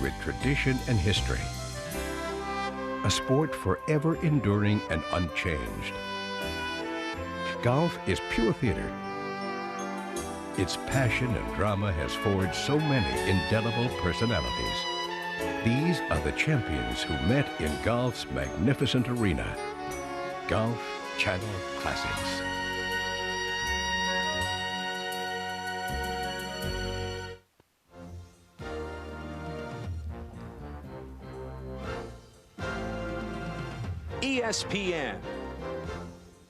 with tradition and history. A sport forever enduring and unchanged. Golf is pure theater. Its passion and drama has forged so many indelible personalities. These are the champions who met in golf's magnificent arena. Golf Channel Classics. ESPN,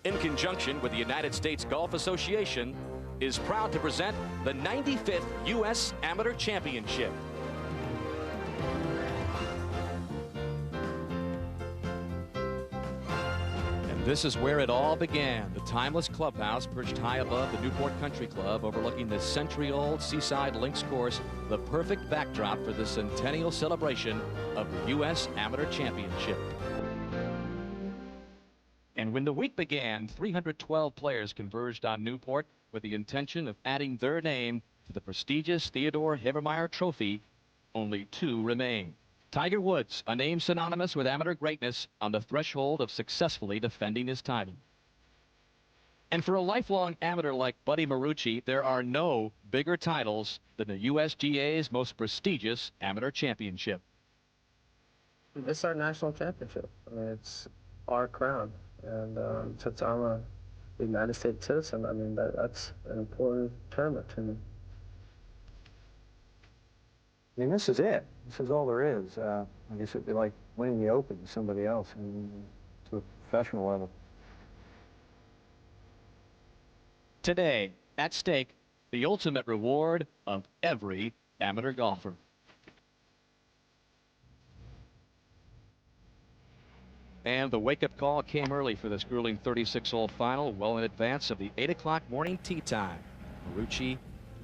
in conjunction with the United States Golf Association, is proud to present the 95th U.S. Amateur Championship. And this is where it all began. The timeless clubhouse perched high above the Newport Country Club, overlooking the century-old Seaside Links course, the perfect backdrop for the centennial celebration of the U.S. Amateur Championship. And when the week began, 312 players converged on Newport with the intention of adding their name to the prestigious Theodore Havermeyer Trophy. Only 2 remain. Tiger Woods, a name synonymous with amateur greatness, on the threshold of successfully defending his title. And for a lifelong amateur like Buddy Marucci, there are no bigger titles than the USGA's most prestigious amateur championship. It's our national championship. I mean, it's our crown. And since I'm a United States citizen, I mean, that's an important tournament to me. I mean, this is it. This is all there is. I guess it'd be like winning the Open to somebody else and to a professional level. Today, at stake, the ultimate reward of every amateur golfer. And the wake-up call came early for this grueling 36-hole final, well in advance of the 8 o'clock morning tee time. Marucci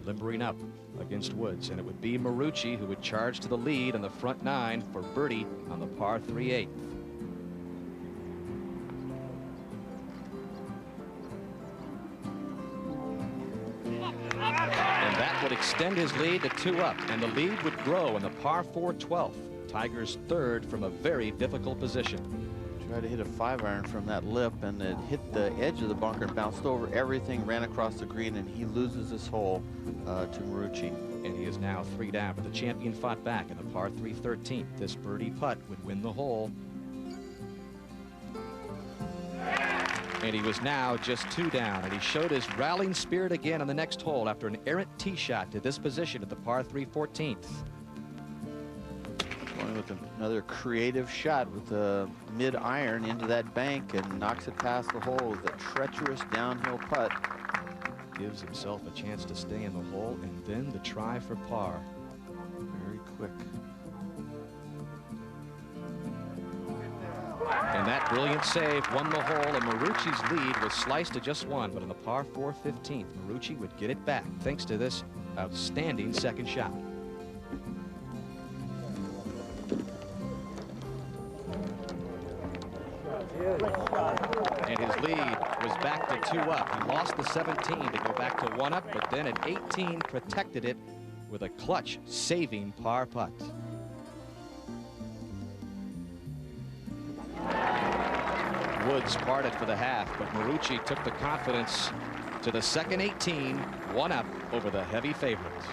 limbering up against Woods, and it would be Marucci who would charge to the lead on the front 9 for birdie on the par 3/8. And that would extend his lead to 2 up, and the lead would grow in the par 4 12th. Tiger's 3rd from a very difficult position. Tried to hit a 5-iron from that lip, and it hit the edge of the bunker and bounced over everything, ran across the green, and he loses this hole to Marucci. And he is now 3 down, but the champion fought back in the par 3 13th. This birdie putt would win the hole. And he was now just 2 down, and he showed his rallying spirit again on the next hole after an errant tee shot to this position at the par 3 14th. Going with another creative shot with a mid-iron into that bank and knocks it past the hole with a treacherous downhill putt. Gives himself a chance to stay in the hole, and then the try for par. Very quick. And that brilliant save won the hole, and Marucci's lead was sliced to just 1, but in the par 4 15th, Marucci would get it back thanks to this outstanding second shot. And his lead was back to 2 up. He lost the 17 to go back to 1 up, but then at 18 protected it with a clutch saving par putt. Woods parted for the half, but Marucci took the confidence to the second 18, 1 up over the heavy favorites.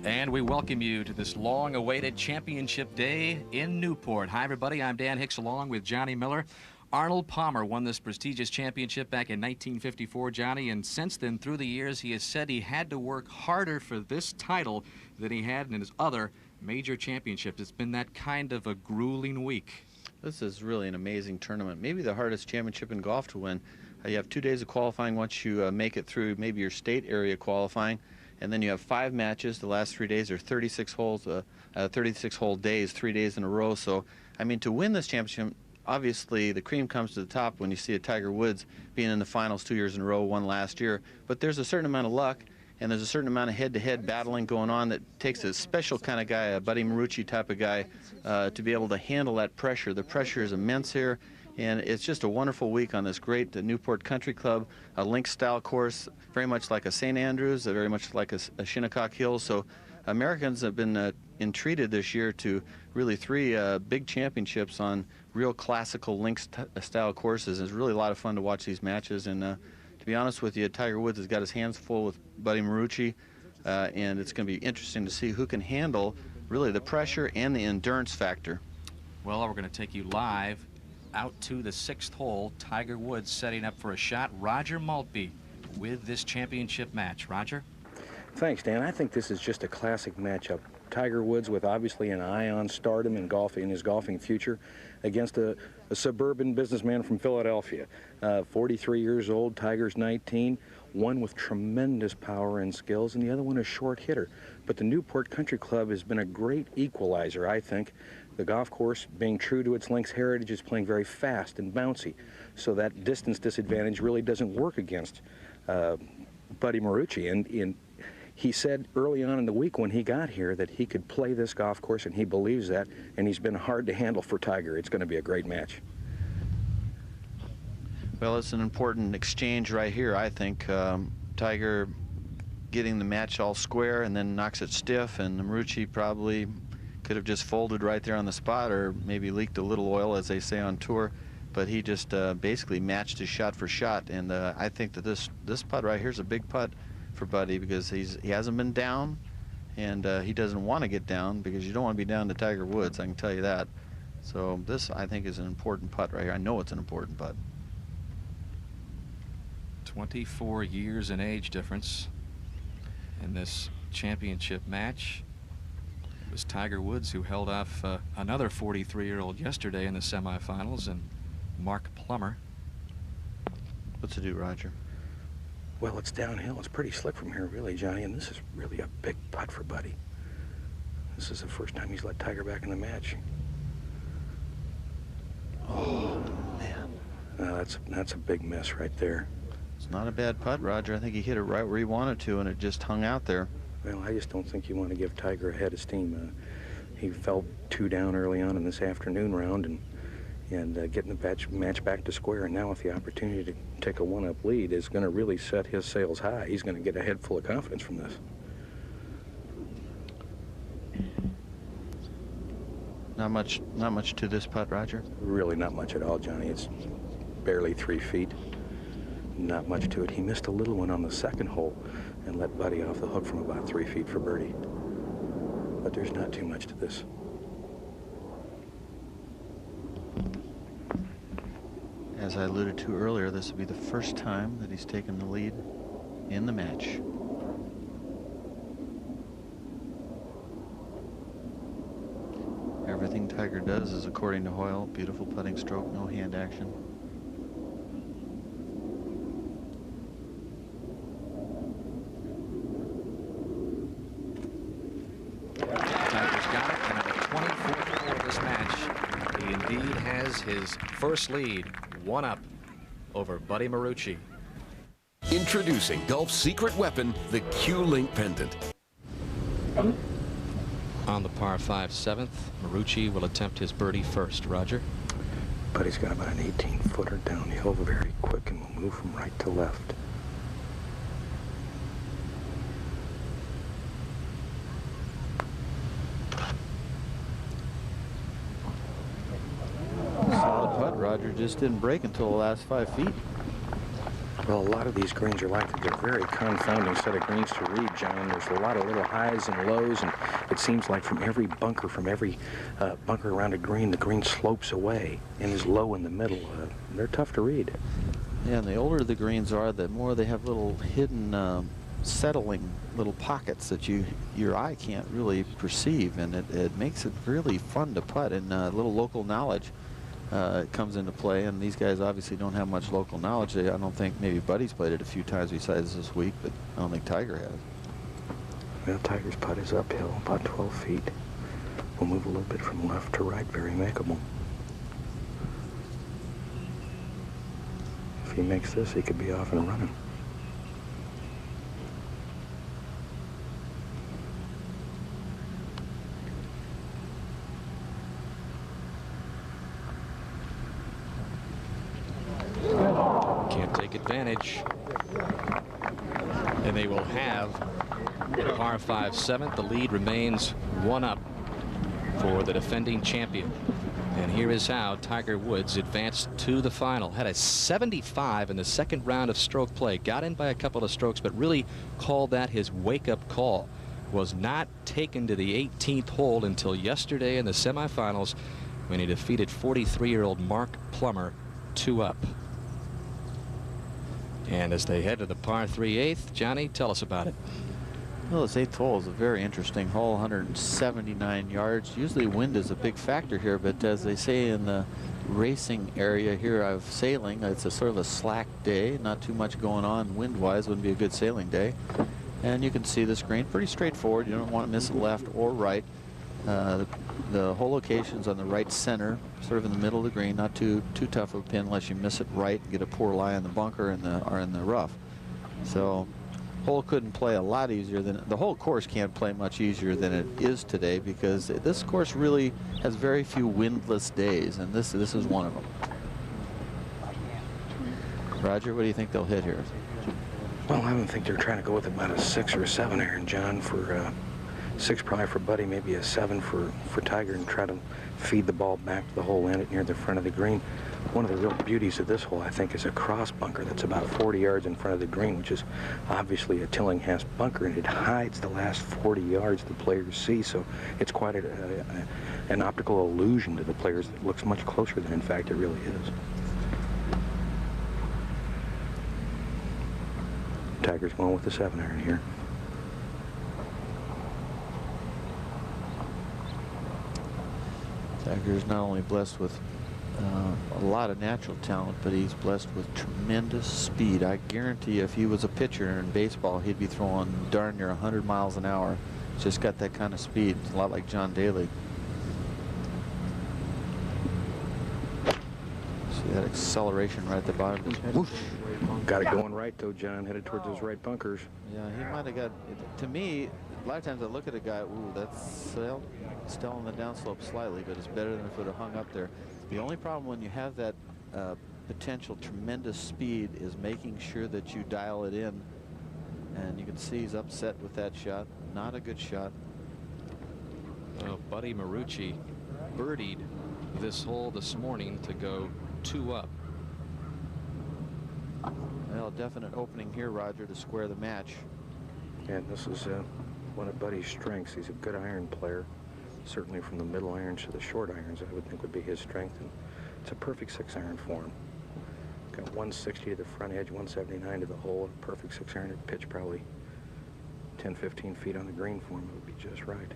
And we welcome you to this long-awaited championship day in Newport. Hi, everybody. I'm Dan Hicks, along with Johnny Miller. Arnold Palmer won this prestigious championship back in 1954, Johnny, and since then, through the years, he has said he had to work harder for this title than he had in his other major championships. It's been that kind of a grueling week. This is really an amazing tournament. Maybe the hardest championship in golf to win. You have 2 days of qualifying once you make it through maybe your state area qualifying. And then you have 5 matches. The last 3 days are 36 holes, 36-hole days, 3 days in a row. So, I mean, to win this championship, obviously the cream comes to the top when you see a Tiger Woods being in the finals 2 years in a row, won last year. But there's a certain amount of luck, and there's a certain amount of head-to-head battling going on that takes a special kind of guy, a Buddy Marucci type of guy, to be able to handle that pressure. The pressure is immense here. And it's just a wonderful week on this great Newport Country Club, a links-style course, very much like a St. Andrews, very much like a Shinnecock Hills. So Americans have been entreated this year to really 3 big championships on real classical links-style courses. It's really a lot of fun to watch these matches, and to be honest with you, Tiger Woods has got his hands full with Buddy Marucci, and it's going to be interesting to see who can handle really the pressure and the endurance factor. Well, we're going to take you live out to the 6th hole. Tiger Woods setting up for a shot. Roger Maltby with this championship match. Roger? Thanks, Dan. I think this is just a classic matchup. Tiger Woods, with obviously an eye on stardom in golf in his golfing future, against a suburban businessman from Philadelphia. 43 years old, Tiger's 19, one with tremendous power and skills, and the other one a short hitter. But the Newport Country Club has been a great equalizer, I think. The golf course, being true to its links heritage, is playing very fast and bouncy, so that distance disadvantage really doesn't work against Buddy Marucci. And he said early on in the week when he got here that he could play this golf course, and he believes that, and he's been hard to handle for Tiger. It's going to be a great match. Well, it's an important exchange right here, I think. Tiger getting the match all square and then knocks it stiff, and Marucci probably could have just folded right there on the spot, or maybe leaked a little oil, as they say on tour. But he just basically matched his shot for shot, and I think that this putt right here is a big putt for Buddy, because he hasn't been down, and he doesn't want to get down, because you don't want to be down to Tiger Woods, I can tell you that. So this, I think, is an important putt right here. I know it's an important putt. 24 years in age difference in this championship match. It was Tiger Woods who held off another 43-year-old yesterday in the semifinals, and Mark Plummer. What's it do, Roger? Well, it's downhill. It's pretty slick from here, really, Johnny, and this is really a big putt for Buddy. This is the first time he's let Tiger back in the match. Oh, man. That's a big miss right there. It's not a bad putt, Roger. I think he hit it right where he wanted to, and it just hung out there. Well, I just don't think you want to give Tiger a head of steam. He fell 2 down early on in this afternoon round, and getting the match back to square, and now with the opportunity to take a 1-up lead is going to really set his sails high. He's going to get a head full of confidence from this. Not much to this putt, Roger? Really not much at all, Johnny. It's barely 3 feet. Not much to it. He missed a little one on the 2nd hole and let Buddy off the hook from about 3 feet for birdie. But there's not too much to this. As I alluded to earlier, this will be the first time that he's taken the lead in the match. Everything Tiger does is according to Hoyle. Beautiful putting stroke, no hand action. Tiger's got it, and at the 24th hole of this match, he indeed has his first lead, 1-up over Buddy Marucci. Introducing golf's secret weapon, the Q-Link pendant. On the par 5 7th, Marucci will attempt his birdie first. Roger? Buddy's got about an 18-footer downhill, very quick, and will move from right to left. Solid putt. Roger just didn't break until the last 5 feet. Well, a lot of these greens are like that. They're very confounding set of greens to read, John. There's a lot of little highs and lows, and it seems like from every bunker around a green, the green slopes away and is low in the middle. They're tough to read. Yeah, and the older the greens are, the more they have little hidden settling little pockets that your eye can't really perceive, and it makes it really fun to putt, and a little local knowledge comes into play, and these guys obviously don't have much local knowledge. I don't think, maybe Buddy's played it a few times besides this week, but I don't think Tiger has. Well, Tiger's putt is uphill, about 12 feet. We'll move a little bit from left to right, very makeable. If he makes this, he could be off and running. Can't take advantage. And they will have the par 5 7th. The lead remains 1-up for the defending champion. And here is how Tiger Woods advanced to the final. Had a 75 in the second round of stroke play. Got in by a couple of strokes, but really called that his wake-up call. Was not taken to the 18th hole until yesterday in the semifinals when he defeated 43-year-old Mark Plummer 2 up. And as they head to the par 3 8th, Johnny, tell us about it. Well, this 8th hole is a very interesting hole, 179 yards. Usually wind is a big factor here, but as they say in the racing area here of sailing, it's a sort of a slack day, not too much going on wind-wise. Wouldn't be a good sailing day. And you can see this green pretty straightforward. You don't want to miss it left or right. The hole location's on the right center, sort of in the middle of the green. Not too tough of a pin unless you miss it right and get a poor lie in the bunker or in the rough. So hole couldn't play a lot easier than the whole course can't play much easier than it is today, because this course really has very few windless days, and this is one of them. Roger, what do you think they'll hit here? Well, I don't think they're trying to go with about a 6 or a 7 iron, John, for 6 probably for Buddy, maybe a 7 for Tiger, and try to feed the ball back to the hole, land it near the front of the green. One of the real beauties of this hole, I think, is a cross bunker that's about 40 yards in front of the green, which is obviously a Tillinghast bunker, and it hides the last 40 yards the players see, so it's quite an optical illusion to the players that looks much closer than in fact it really is. Tiger's going with the 7 iron here. Tiger's not only blessed with a lot of natural talent, but he's blessed with tremendous speed. I guarantee you, if he was a pitcher in baseball, he'd be throwing darn near 100 miles an hour. Just got that kind of speed. It's a lot like John Daly. See that acceleration right at the bottom. Whoosh. Got it going right, though, John, headed towards those right bunkers. Yeah, he might have got, to me, a lot of times I look at a guy, ooh, that's still on the downslope slightly, but it's better than if it would have hung up there. The only problem when you have that potential tremendous speed is making sure that you dial it in. And you can see he's upset with that shot. Not a good shot. Well, Buddy Marucci birdied this hole this morning to go 2 up. Well, definite opening here, Roger, to square the match. And this is one of Buddy's strengths. He's a good iron player. Certainly from the middle irons to the short irons, I would think would be his strength. And it's a perfect 6 iron for him. Got 160 to the front edge, 179 to the hole. A perfect 6 iron at pitch, probably 10, 15 feet on the green for him. It would be just right.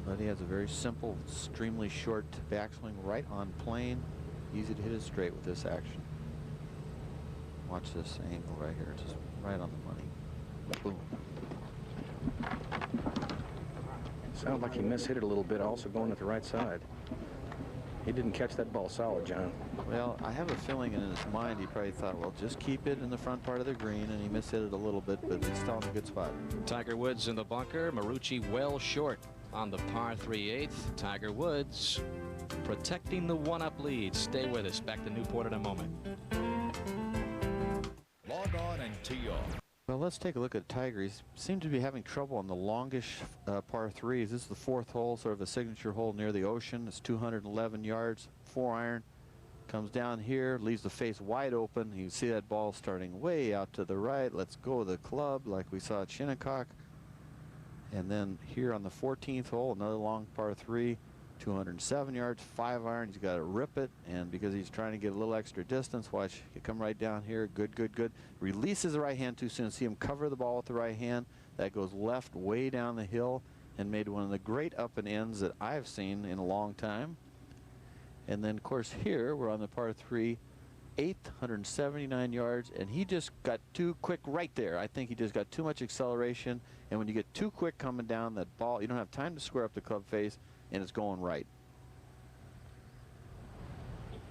Buddy has a very simple, extremely short backswing right on plane. Easy to hit it straight with this action. Watch this angle right here. Just right on the money. Boom. Sounds like he mishit it a little bit, also going at the right side. He didn't catch that ball solid, John. Well, I have a feeling in his mind he probably thought, well, just keep it in the front part of the green, and he mishit it a little bit, but it's still in a good spot. Tiger Woods in the bunker. Marucci well short on the par 3 8th. Tiger Woods protecting the 1-up lead. Stay with us. Back to Newport in a moment. Log on and tee off. Well, let's take a look at Tiger. He seemed to be having trouble on the longish par 3s. This is the 4th hole, sort of a signature hole near the ocean. It's 211 yards, 4 iron. Comes down here, leaves the face wide open. You see that ball starting way out to the right. Let's go with the club like we saw at Shinnecock. And then here on the 14th hole, another long par 3, 207 yards, 5 iron. He's got to rip it, and because he's trying to get a little extra distance, watch, you come right down here. Good, good, good. Releases the right hand too soon. See him cover the ball with the right hand. That goes left way down the hill and made one of the great up and ends that I've seen in a long time. And then, of course, here we're on the par 3, 879 yards, and he just got too quick right there. I think he just got too much acceleration, and when you get too quick coming down that ball, you don't have time to square up the club face, and it's going right.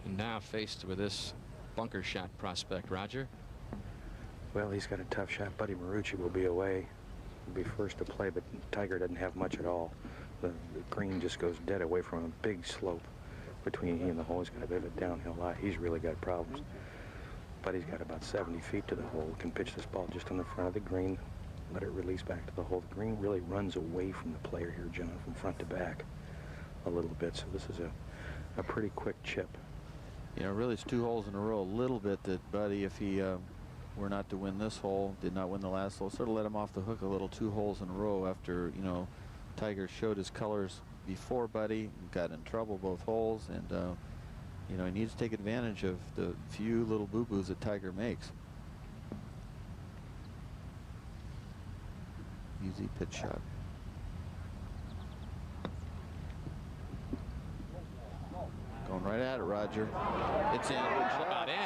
And now faced with this bunker shot prospect, Roger. Well, he's got a tough shot. Buddy Marucci will be away. He'll be first to play, but Tiger doesn't have much at all. The green just goes dead away from a big slope between he and the hole. He's got a bit of a downhill lie. He's really got problems. Buddy's got about 70 feet to the hole. Can pitch this ball just on the front of the green. let it release back to the hole. The green really runs away from the player here, John, from front to back a little bit. So this is a pretty quick chip. You know, really it's 2 holes in a row a little bit that Buddy, if he were not to win this hole, did not win the last hole, sort of let him off the hook a little, 2 holes in a row after, you know, Tiger showed his colors before Buddy, got in trouble both holes, and you know, he needs to take advantage of the few little boo-boos that Tiger makes. Easy pitch shot. Going right at it, Roger. It's in. About in.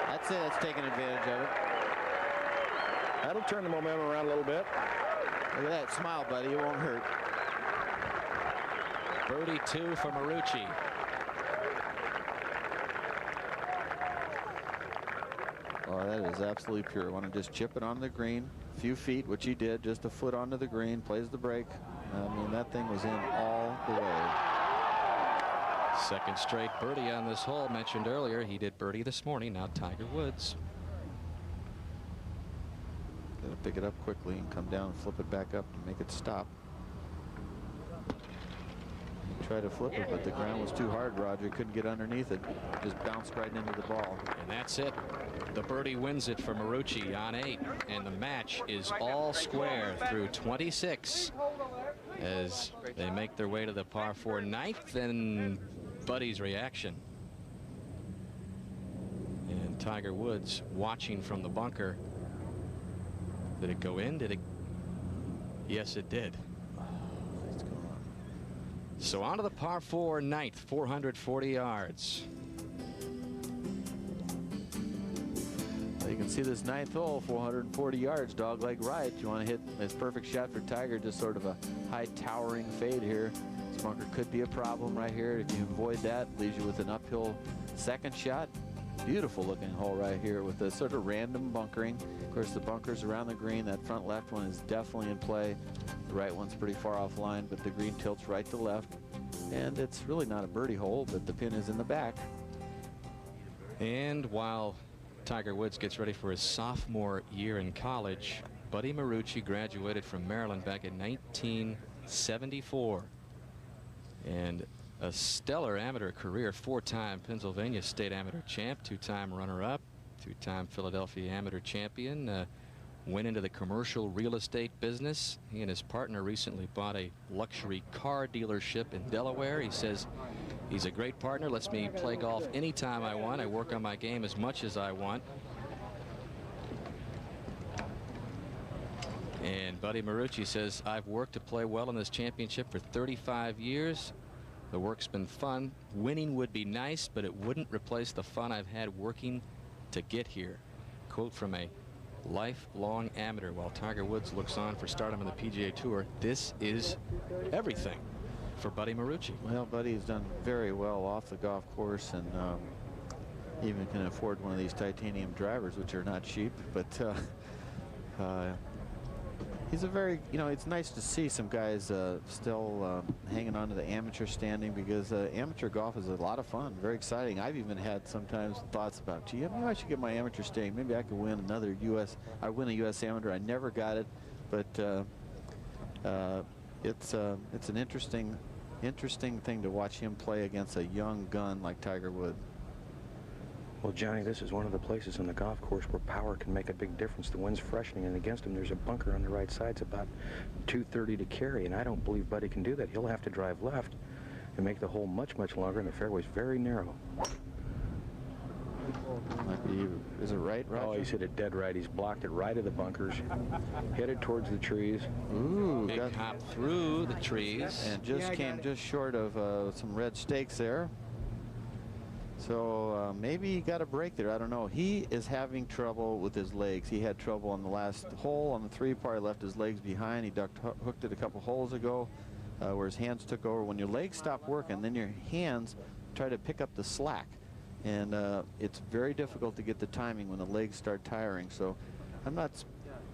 That's it. That's taking advantage of it. That'll turn the momentum around a little bit. Look at that. Smile, buddy. It won't hurt. Birdie 2 for Marucci. Oh, that is absolutely pure. Want to just chip it on the green. A few feet, which he did. Just a foot onto the green. Plays the break. I mean, that thing was in all the way. Second straight birdie on this hole. Mentioned earlier, he did birdie this morning. Now Tiger Woods. Got to pick it up quickly and come down and flip it back up and make it stop. Try to flip it, but the ground was too hard, Roger. Couldn't get underneath it. Just bounced right into the ball. And that's it. The birdie wins it for Marucci on 8. And the match is all square through 26 as they make their way to the par 4 9th. And Buddy's reaction. And Tiger Woods watching from the bunker. Did it go in? Did it? Yes, it did. So on to the par 4 9th, 440 yards. Well, you can see this 9th hole, 440 yards, dogleg right. You want to hit this perfect shot for Tiger, just sort of a high towering fade here. This bunker could be a problem right here. If you avoid that, leaves you with an uphill second shot. Beautiful looking hole right here with a sort of random bunkering. Of course, the bunkers around the green. That front left one is definitely in play. The right one's pretty far offline, but the green tilts right to left. And it's really not a birdie hole, but the pin is in the back. And while Tiger Woods gets ready for his sophomore year in college, Buddy Marucci graduated from Maryland back in 1974. And a stellar amateur career, 4-time Pennsylvania State Amateur Champ, 2-time runner-up, 2-time Philadelphia Amateur Champion. Went into the commercial real estate business. He and his partner recently bought a luxury car dealership in Delaware. He says he's a great partner, lets me play golf anytime I want. I work on my game as much as I want. And Buddy Marucci says, I've worked to play well in this championship for 35 years. The work's been fun. Winning would be nice, but it wouldn't replace the fun I've had working to get here. Quote from a lifelong amateur. While Tiger Woods looks on for stardom in the PGA Tour, this is everything for Buddy Marucci. Well, Buddy has done very well off the golf course, and even can afford one of these titanium drivers, which are not cheap, but he's a very, you know, it's nice to see some guys still hanging on to the amateur standing, because amateur golf is a lot of fun, very exciting. I've even had sometimes thoughts about, gee, maybe I should get my amateur standing. Maybe I could win another I win a U.S. amateur. I never got it, but it's an interesting thing to watch him play against a young gun like Tiger Woods. Well, Johnny, this is one of the places on the golf course where power can make a big difference. The wind's freshening, and against him, there's a bunker on the right side. It's about 230 to carry, and I don't believe Buddy can do that. He'll have to drive left and make the hole much, much longer, and the fairway's very narrow. Might be, is it right, Roger? Oh, he's hit it dead right. He's blocked it right of the bunkers, headed towards the trees. Ooh, Big hop through the trees. And just came just short of some red stakes there. So maybe he got a break there. I don't know. He is having trouble with his legs. He had trouble on the last hole on the 3-par. He left his legs behind. He hooked it a couple holes ago where his hands took over. When your legs stop working, then your hands try to pick up the slack. And it's very difficult to get the timing when the legs start tiring. So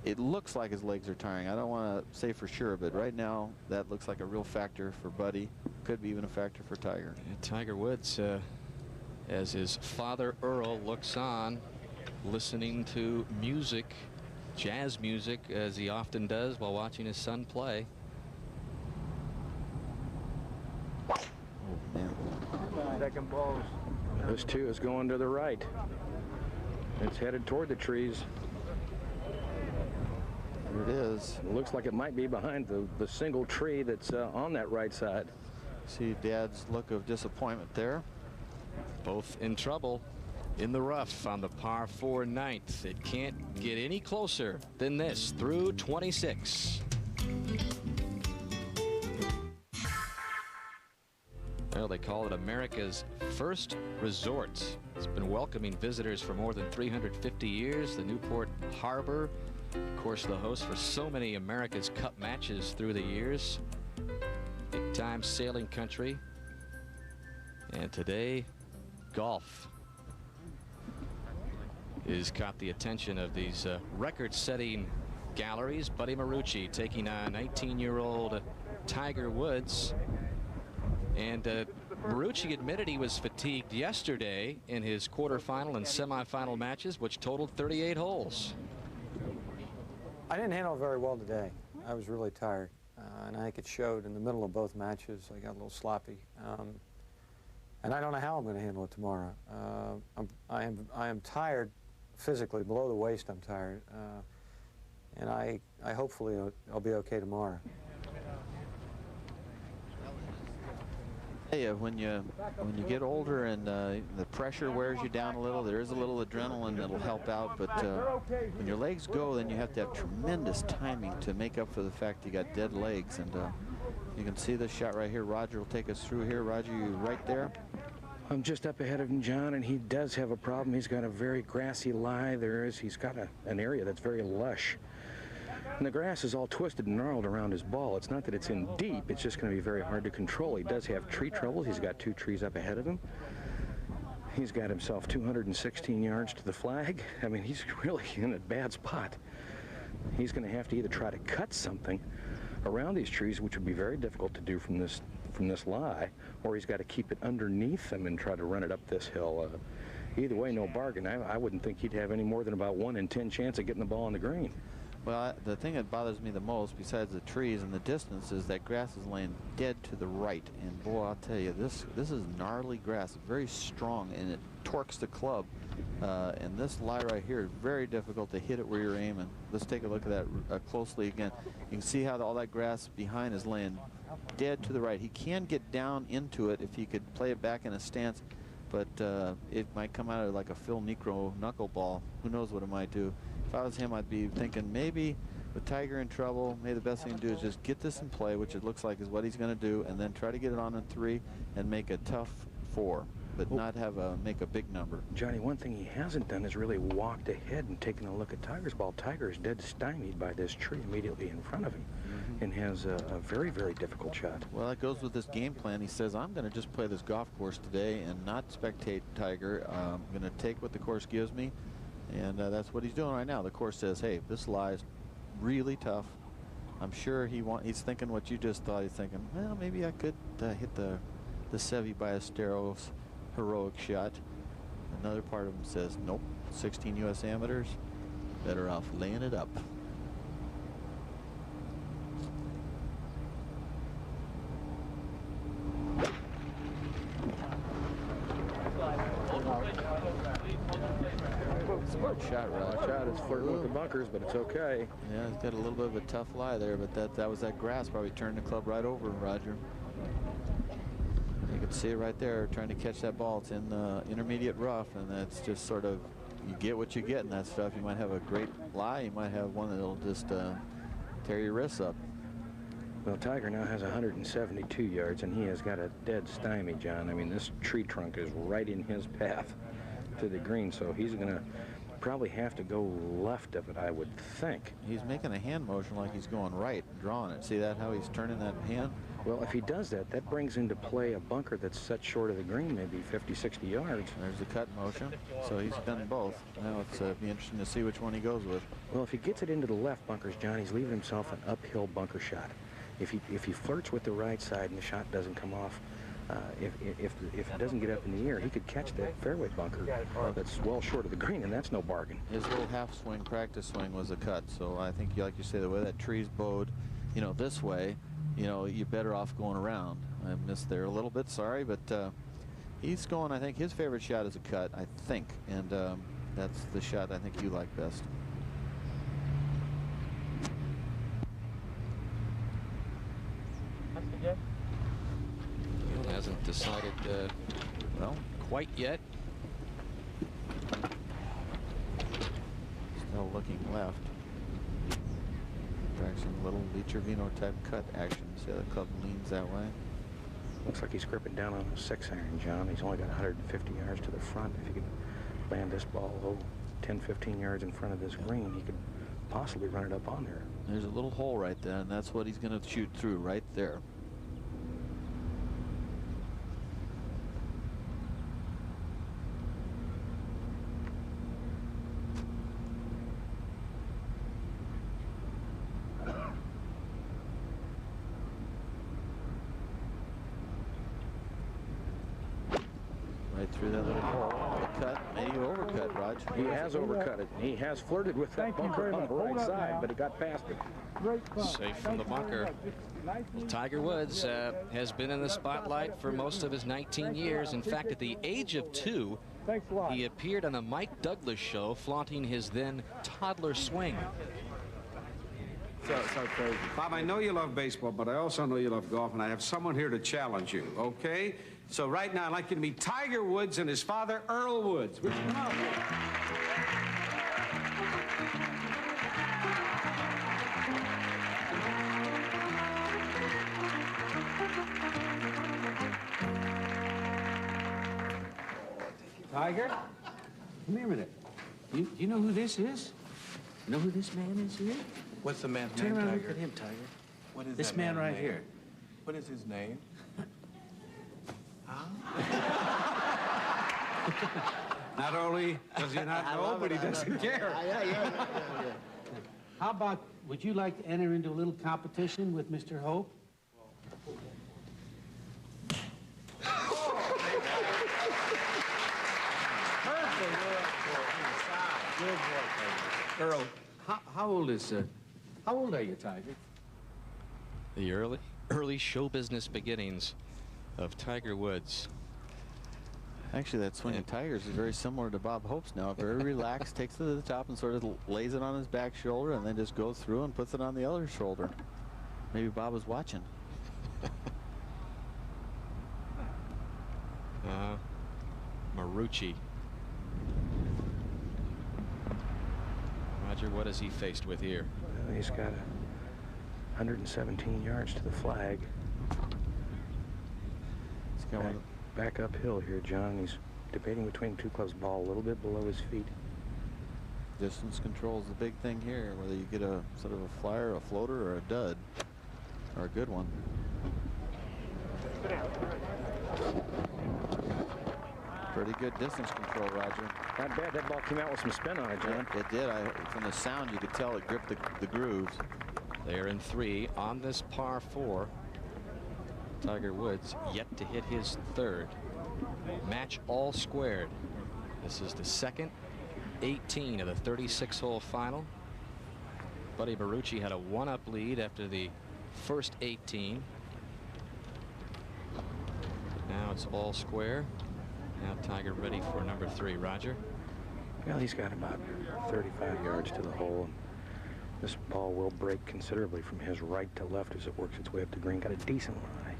it looks like his legs are tiring. I don't want to say for sure, but right now that looks like a real factor for Buddy. Could be even a factor for Tiger. And Tiger Woods, as his father Earl looks on, listening to music, jazz music, as he often does while watching his son play. Second balls. This too is going to the right. It's headed toward the trees. There it is. It looks like it might be behind the single tree that's on that right side. See Dad's look of disappointment there. Both in trouble in the rough on the par 4 ninth. It can't get any closer than this through 26. Well, they call it America's first resort. It's been welcoming visitors for more than 350 years. The Newport Harbor, of course, the host for so many America's Cup matches through the years. Big time sailing country. And today, golf has caught the attention of these record-setting galleries. Buddy Marucci taking on 19-year-old Tiger Woods. And Marucci admitted he was fatigued yesterday in his quarterfinal and semifinal matches, which totaled 38 holes. I didn't handle it very well today. I was really tired, and I think it showed in the middle of both matches. I got a little sloppy, and I don't know how I'm going to handle it tomorrow. I am tired physically, below the waist. I'm tired, and I hopefully I'll be okay tomorrow. Yeah, when you get older and the pressure wears you down a little, there is a little adrenaline that'll help out, but when your legs go, then you have to have tremendous timing to make up for the fact you got dead legs. And you can see this shot right here. Roger will take us through here. Roger, you right there? I'm just up ahead of him, John, and he does have a problem. He's got a very grassy lie. He's got an area that's very lush. And the grass is all twisted and gnarled around his ball. It's not that it's in deep, it's just going to be very hard to control. He does have tree trouble. He's got 2 trees up ahead of him. He's got himself 216 yards to the flag. I mean, he's really in a bad spot. He's going to have to either try to cut something around these trees, which would be very difficult to do from this lie, or he's got to keep it underneath them and try to run it up this hill. Either way, no bargain. I wouldn't think he'd have any more than about 1 in 10 chance of getting the ball on the green. Well, the thing that bothers me the most, besides the trees and the distance, is that grass is laying dead to the right. And boy, I'll tell you, this is gnarly grass, very strong, and it torques the club. And this lie right here is very difficult to hit it where you're aiming. Let's take a look at that closely again. You can see how all that grass behind is laying dead to the right. He can get down into it if he could play it back in a stance, but it might come out of like a Phil Niekro knuckleball. Who knows what it might do. If I was him, I'd be thinking maybe with Tiger in trouble, maybe the best thing to do is just get this in play, which it looks like is what he's going to do, and then try to get it on in 3 and make a tough 4, but not make a big number. Johnny, one thing he hasn't done is really walked ahead and taken a look at Tiger's ball. Tiger is dead stymied by this tree immediately in front of him and has a very, very difficult shot. Well, that goes with this game plan. He says, I'm going to just play this golf course today and not spectate Tiger. I'm going to take what the course gives me. And that's what he's doing right now. The course says, hey, this lie is really tough. I'm sure he's thinking what you just thought. He's thinking, well, maybe I could hit the Seve Ballesteros heroic shot. Another part of him says, nope, 16 U.S. amateurs, better off laying it up. Smart shot, Rod. Shot is flirting with the bunkers, but it's okay. Yeah, he's got a little bit of a tough lie there, but that was that grass probably turned the club right over, Roger. You can see it right there, trying to catch that ball. It's in the intermediate rough, and that's just sort of, you get what you get in that stuff. You might have a great lie. You might have one that'll just tear your wrists up. Well, Tiger now has 172 yards, and he has got a dead stymie, John. I mean, this tree trunk is right in his path to the green, so he's going to probably have to go left of it, I would think. He's making a hand motion like he's going right, drawing it. See that, how he's turning that hand? Well, if he does that, that brings into play a bunker that's set short of the green, maybe 50, 60 yards. There's the cut motion. So he's done both. Now it's be interesting to see which one he goes with. Well, if he gets it into the left bunkers, John, he's leaving himself an uphill bunker shot. If he flirts with the right side and the shot doesn't come off, If it doesn't get up in the air, he could catch that fairway bunker that's well short of the green, and that's no bargain. His little half swing, practice swing, was a cut. So I think, like you say, the way that tree's bowed, you know, this way, you know, you're better off going around. I missed there a little bit, sorry, but he's going, I think his favorite shot is a cut, I think, and that's the shot I think you like best. He hasn't decided, well, quite yet. Still looking left. Some little Lee Trevino type cut action. See how the club leans that way. Looks like he's gripping down on a 6-iron, John. He's only got 150 yards to the front. If he could land this ball 10, 15 yards in front of this green, he could possibly run it up on there. There's a little hole right there, and that's what he's going to shoot through right there. Through that little hole, the cut, maybe overcut, Raj. He has overcut it. He has flirted with that bunker on the right side, but it got past it. Safe from the bunker. Well, Tiger Woods has been in the spotlight for most of his 19 years. In fact, at the age of 2, he appeared on the Mike Douglas show, flaunting his then toddler swing. So crazy. Bob, I know you love baseball, but I also know you love golf, and I have someone here to challenge you, okay? So right now, I'd like you to meet Tiger Woods and his father, Earl Woods. Would you come out here? Tiger, come here a minute. Do you know who this is? You know who this man is here? What's the man's Turn name, around and Tiger? look at him, Tiger. What is this that man man's right name? here? What is his name? Not only does he not know, but he doesn't care. Yeah. How about, would you like to enter into a little competition with Mr. Hope? Earl, how old are you, Tiger? The early show business beginnings of Tiger Woods. Actually, that swing of Tiger's is very similar to Bob Hope's now. Very relaxed, takes it to the top and sort of lays it on his back shoulder and then just goes through and puts it on the other shoulder. Maybe Bob was watching. Marucci. Roger, what is he faced with here? Well, he's got 117 yards to the flag. It's going back uphill here, John. He's debating between two clubs, ball a little bit below his feet. Distance control is the big thing here, whether you get a sort of a flyer, a floater, or a dud, or a good one. Pretty good distance control, Roger. Not bad. That ball came out with some spin on it, John. It did. From the sound, you could tell it gripped the grooves. They're in 3 on this par 4. Tiger Woods yet to hit his 3rd. Match all squared. This is the second 18 of the 36-hole final. Buddy Marucci had a 1-up lead after the first 18. Now it's all square. Now Tiger ready for number 3. Roger? Well, he's got about 35 yards to the hole. And this ball will break considerably from his right to left as it works its way up the green. Got a decent lie.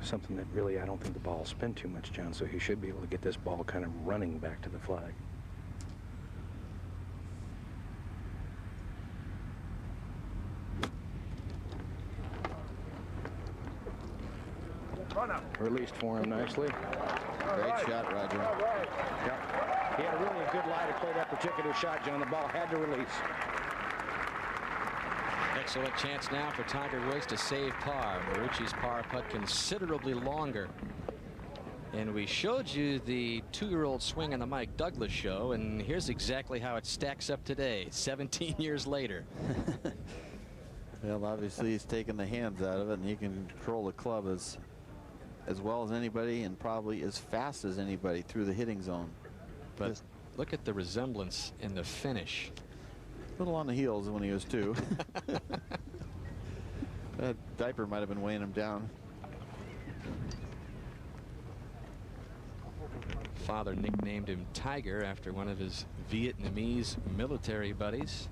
Something that really, I don't think the ball will spin too much, John, so he should be able to get this ball kind of running back to the flag. Released for him nicely. Great shot, Roger. Yep. He had really a good lie to play that particular shot, John. The ball had to release. Excellent chance now for Tiger Woods to save par. Marucci's par putt considerably longer. And we showed you the 2-year-old swing on the Mike Douglas show, and here's exactly how it stacks up today, 17 years later. Well, obviously he's taken the hands out of it, and he can control the club as as well as anybody and probably as fast as anybody through the hitting zone. But look at the resemblance in the finish. A little on the heels when he was 2. That diaper might have been weighing him down. Father nicknamed him Tiger after one of his Vietnamese military buddies.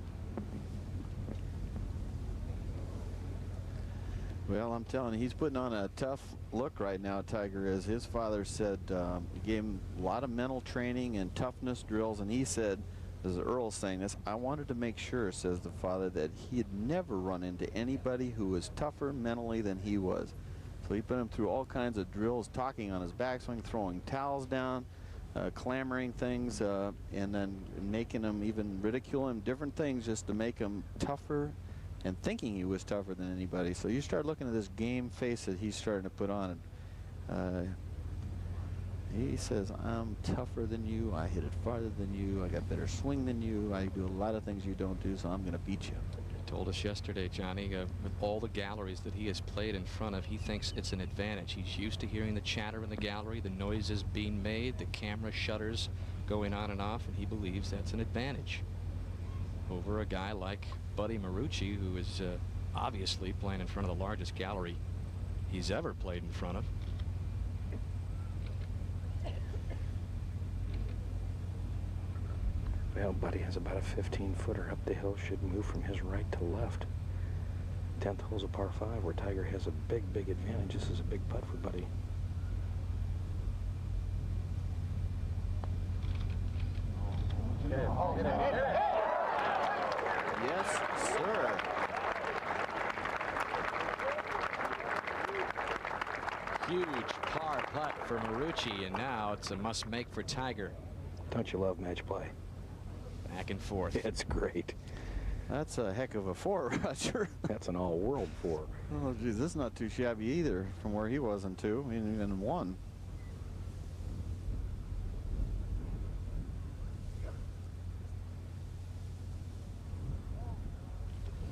Well, I'm telling you, he's putting on a tough look right now, Tiger is. His father said he gave him a lot of mental training and toughness drills, and he said, as Earl's saying this, I wanted to make sure, says the father, that he had never run into anybody who was tougher mentally than he was. So he put him through all kinds of drills, talking on his backswing, throwing towels down, clamoring things, and then making him even ridicule him, different things just to make him tougher and thinking he was tougher than anybody. So you start looking at this game face that he's starting to put on. He says, I'm tougher than you. I hit it farther than you. I got better swing than you. I do a lot of things you don't do, so I'm going to beat you. He told us yesterday, Johnny, with all the galleries that he has played in front of, he thinks it's an advantage. He's used to hearing the chatter in the gallery, the noises being made, the camera shutters going on and off, and he believes that's an advantage over a guy like Buddy Marucci, who is obviously playing in front of the largest gallery he's ever played in front of. Well, Buddy has about a 15-footer up the hill, should move from his right to left. 10th hole's a par 5 where Tiger has a big advantage. This is a big putt for Buddy. Yes, sir. Huge par putt for Marucci, and now it's a must-make for Tiger. Don't you love match play? Back and forth. It's great. That's a heck of a 4, Roger. That's an all-world 4. Oh, geez, this is not too shabby either from where he was in 2, even in 1.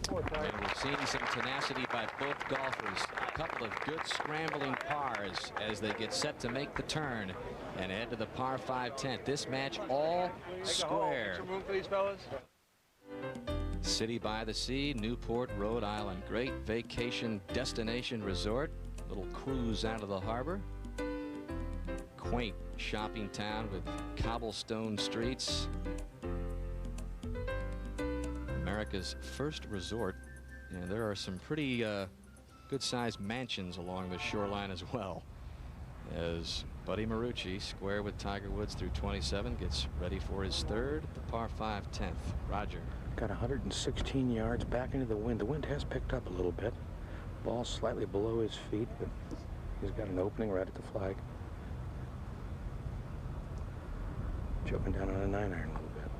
And we're seeing some tenacity by both golfers. A couple of good scrambling pars as they get set to make the turn and head to the par 5 10th. This match all square. City by the Sea, Newport, Rhode Island. Great vacation destination resort. Little cruise out of the harbor. Quaint shopping town with cobblestone streets. America's first resort, and there are some pretty good-sized mansions along the shoreline as well. As Buddy Marucci, square with Tiger Woods through 27, gets ready for his 3rd, the par 5 10th. Roger. Got 116 yards back into the wind. The wind has picked up a little bit. Ball slightly below his feet, but he's got an opening right at the flag. Choking down on a 9-iron a little bit.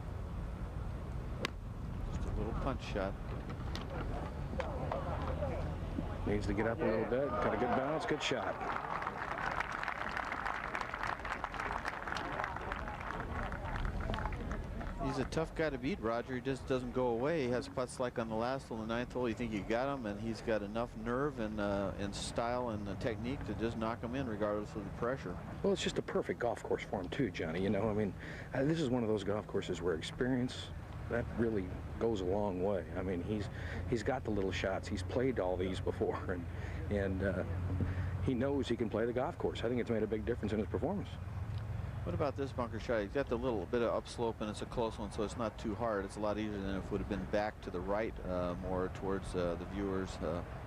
Just a little punch shot. Needs to get up a little bit. Got a good bounce, good shot. He's a tough guy to beat, Roger. He just doesn't go away. He has putts like on the last hole, the 9th hole. You think you got him, and he's got enough nerve and style and technique to just knock him in regardless of the pressure. Well, it's just a perfect golf course for him too, Johnny. You know, I mean, this is one of those golf courses where experience, that really goes a long way. I mean, he's got the little shots. He's played all these before, and he knows he can play the golf course. I think it's made a big difference in his performance. What about this bunker shot? He's got the little bit of upslope, and it's a close one, so it's not too hard. It's a lot easier than if it would have been back to the right, more towards the viewers,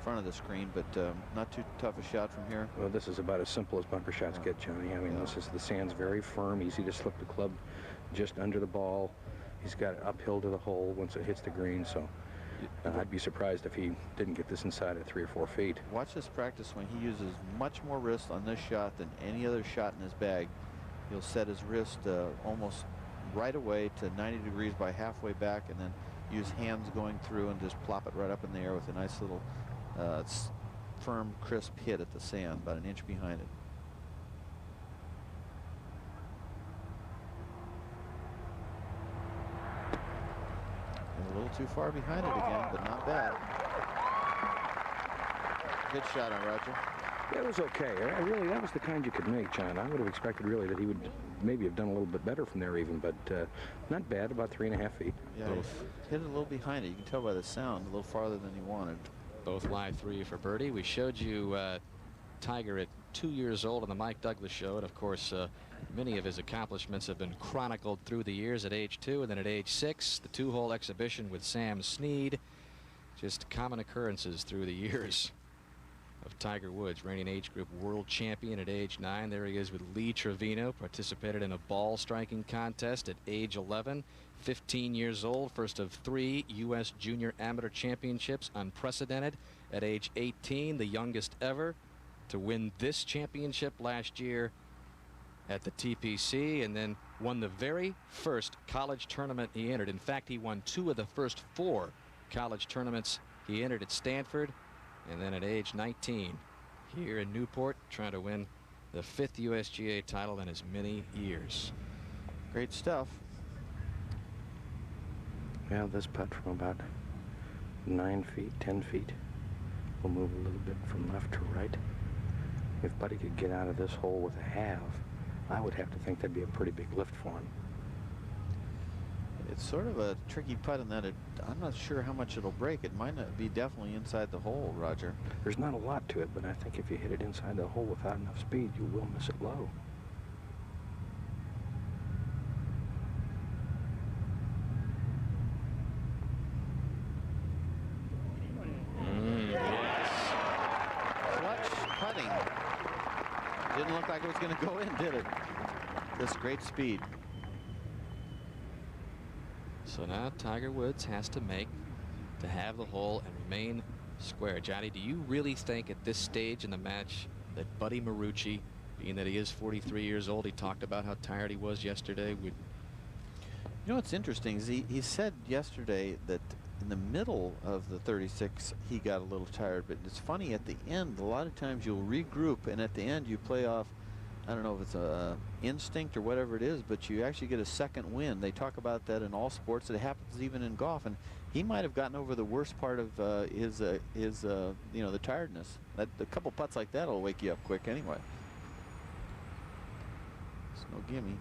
front of the screen, but not too tough a shot from here. Well, this is about as simple as bunker shots get, Johnny. I mean, this is, the sand's very firm, easy to slip the club just under the ball. He's got it uphill to the hole once it hits the green, so I'd be surprised if he didn't get this inside at 3 or 4 feet. Watch this practice swing. He uses much more wrist on this shot than any other shot in his bag. He'll set his wrist almost right away to 90 degrees by halfway back, and then use hands going through and just plop it right up in the air with a nice little firm, crisp hit at the sand, about an inch behind it. And a little too far behind it again, but not bad. Good shot on Roger. That was okay. Really, that was the kind you could make, John. I would have expected really that he would maybe have done a little bit better from there even, but not bad, about 3.5 feet. Yeah, hit it a little behind it. You can tell by the sound, a little farther than he wanted. Both lie 3 for birdie. We showed you Tiger at 2 years old on the Mike Douglas show, and of course many of his accomplishments have been chronicled through the years at age 2 and then at age 6. The 2-hole exhibition with Sam Snead, just common occurrences through the years of Tiger Woods. Reigning age group world champion at age 9. There he is with Lee Trevino. Participated in a ball striking contest at age 11. 15 years old, first of 3 U.S. Junior Amateur Championships, unprecedented. At age 18, the youngest ever to win this championship last year at the TPC, and then won the very first college tournament he entered. In fact, he won 2 of the first 4 college tournaments he entered at Stanford, and then at age 19 here in Newport, trying to win the 5th USGA title in as many years. Great stuff. Well, this putt from about 9 feet, 10 feet, will move a little bit from left to right. If Buddy could get out of this hole with a halve, I would have to think that'd be a pretty big lift for him. It's sort of a tricky putt in that I'm not sure how much it'll break. It might not be definitely inside the hole, Roger. There's not a lot to it, but I think if you hit it inside the hole without enough speed, you will miss it low. Yes. Clutch putting. Didn't look like it was going to go in, did it? This great speed. So now Tiger Woods has to make to have the hole and remain square. Johnny, do you really think at this stage in the match that Buddy Marucci, being that he is 43 years old, he talked about how tired he was yesterday, would... You know what's interesting is he said yesterday that in the middle of the 36 he got a little tired, but it's funny at the end a lot of times you'll regroup and at the end you play off, I don't know if it's a instinct or whatever it is, but you actually get a second win. They talk about that in all sports. It happens even in golf, and he might have gotten over the worst part of his you know, the tiredness. A couple putts like that will wake you up quick anyway. It's no gimme.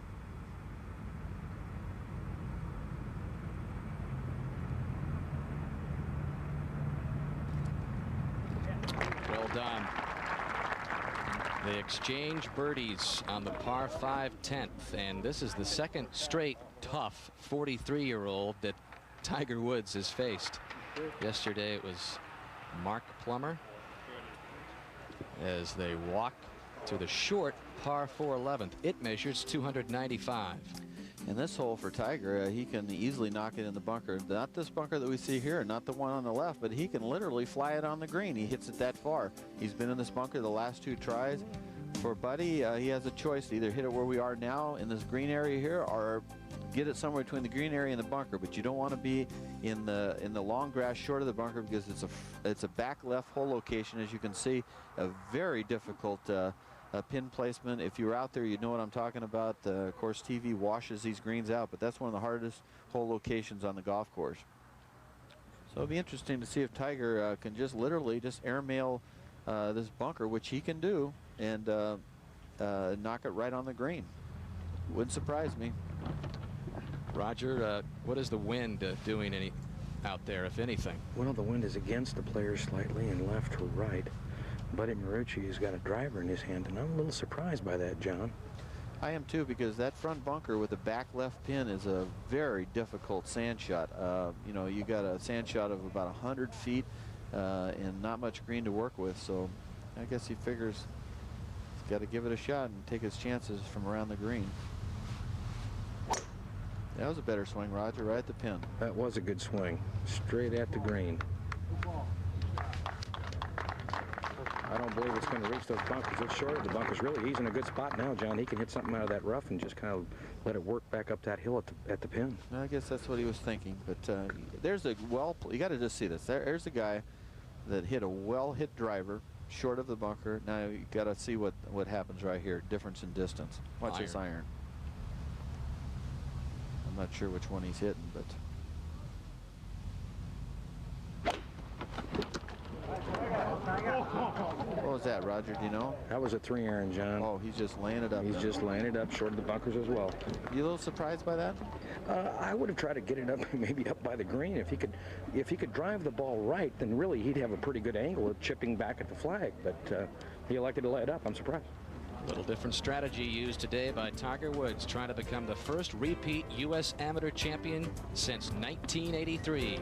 Well done. They exchange birdies on the par 5 10th, and this is the second straight tough 43-year-old that Tiger Woods has faced. Yesterday it was Mark Plummer as they walk to the short par 4 11th. It measures 295. And this hole for Tiger, he can easily knock it in the bunker. Not this bunker that we see here, not the one on the left, but he can literally fly it on the green. He hits it that far. He's been in this bunker the last 2 tries. For Buddy, he has a choice to either hit it where we are now in this green area here, or get it somewhere between the green area and the bunker. But you don't want to be in the long grass short of the bunker, because it's a back left hole location, as you can see. A very difficult pin placement. If you're out there, you know what I'm talking about. Of course, TV washes these greens out, but that's one of the hardest hole locations on the golf course. So it'll be interesting to see if Tiger can just literally just airmail this bunker, which he can do, and knock it right on the green. Wouldn't surprise me. Roger, what is the wind doing out there, if anything? Well, the wind is against the players slightly and left to right. Buddy Marucci has got a driver in his hand, and I'm a little surprised by that, John. I am too, because that front bunker with the back left pin is a very difficult sand shot. You know, you got a sand shot of about 100 feet and not much green to work with, so I guess he figures he's got to give it a shot and take his chances from around the green. That was a better swing, Roger, right at the pin. That was a good swing, straight at the green. I don't believe it's going to reach those bunkers. It's short of the bunkers. Really, he's in a good spot now, John. He can hit something out of that rough and just kind of let it work back up that hill at the pin. I guess that's what he was thinking. But there's a you got to just see this. There's a guy that hit a well-hit driver short of the bunker. Now you got to see what happens right here. Difference in distance. Watch this iron. I'm not sure which one he's hitting, but. Oh, was that, Roger? Do you know? That was a 3-iron, John. Oh, he's just laying it up. He's just laying it up short of the bunkers as well. You a little surprised by that? I would have tried to get it up, maybe up by the green. If he could drive the ball right, then really he'd have a pretty good angle of chipping back at the flag. But he elected to lay it up. I'm surprised. A little different strategy used today by Tiger Woods, trying to become the first repeat U.S. amateur champion since 1983.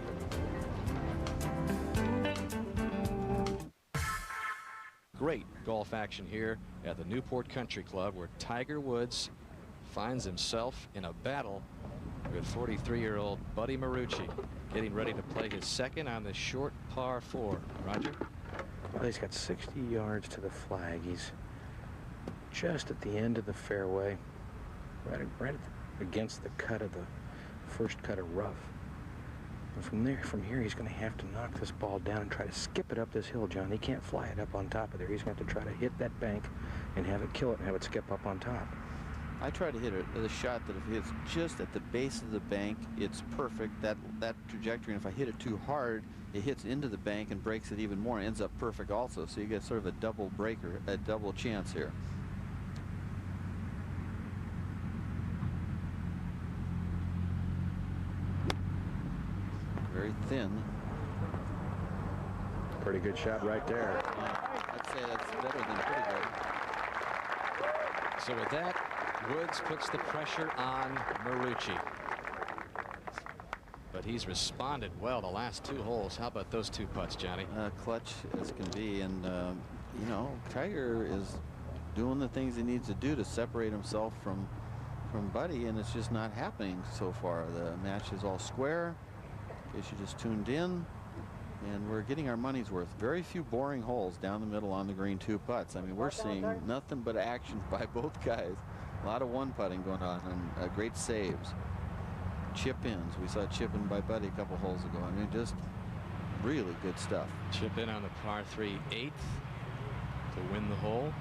Great golf action here at the Newport Country Club, where Tiger Woods finds himself in a battle with 43-year-old Buddy Marucci, getting ready to play his second on the short par 4. Roger? Well, he's got 60 yards to the flag. He's just at the end of the fairway, right against the cut of the first cut of rough. And from here, he's going to have to knock this ball down and try to skip it up this hill, John. He can't fly it up on top of there. He's going to have to try to hit that bank and have it kill it and have it skip up on top. I try to hit a shot that if it's just at the base of the bank, it's perfect, that trajectory. And if I hit it too hard, it hits into the bank and breaks it even more and ends up perfect also. So you get sort of a double breaker, a double chance here. Very thin. Pretty good shot right there. I'd say that's better than pretty good. So with that, Woods puts the pressure on Marucci. But he's responded well the last 2 holes. How about those 2 putts, Johnny? Clutch as can be. And, you know, Tiger is doing the things he needs to do to separate himself from Buddy, and it's just not happening so far. The match is all square. In case you just tuned in, and we're getting our money's worth. Very few boring holes down the middle on the green 2 putts. I mean, we're seeing nothing but action by both guys. A lot of 1-putting going on, and great saves. Chip-ins. We saw chip-in by Buddy a couple holes ago. I mean, just really good stuff. Chip in on the par 3 8th to win the hole.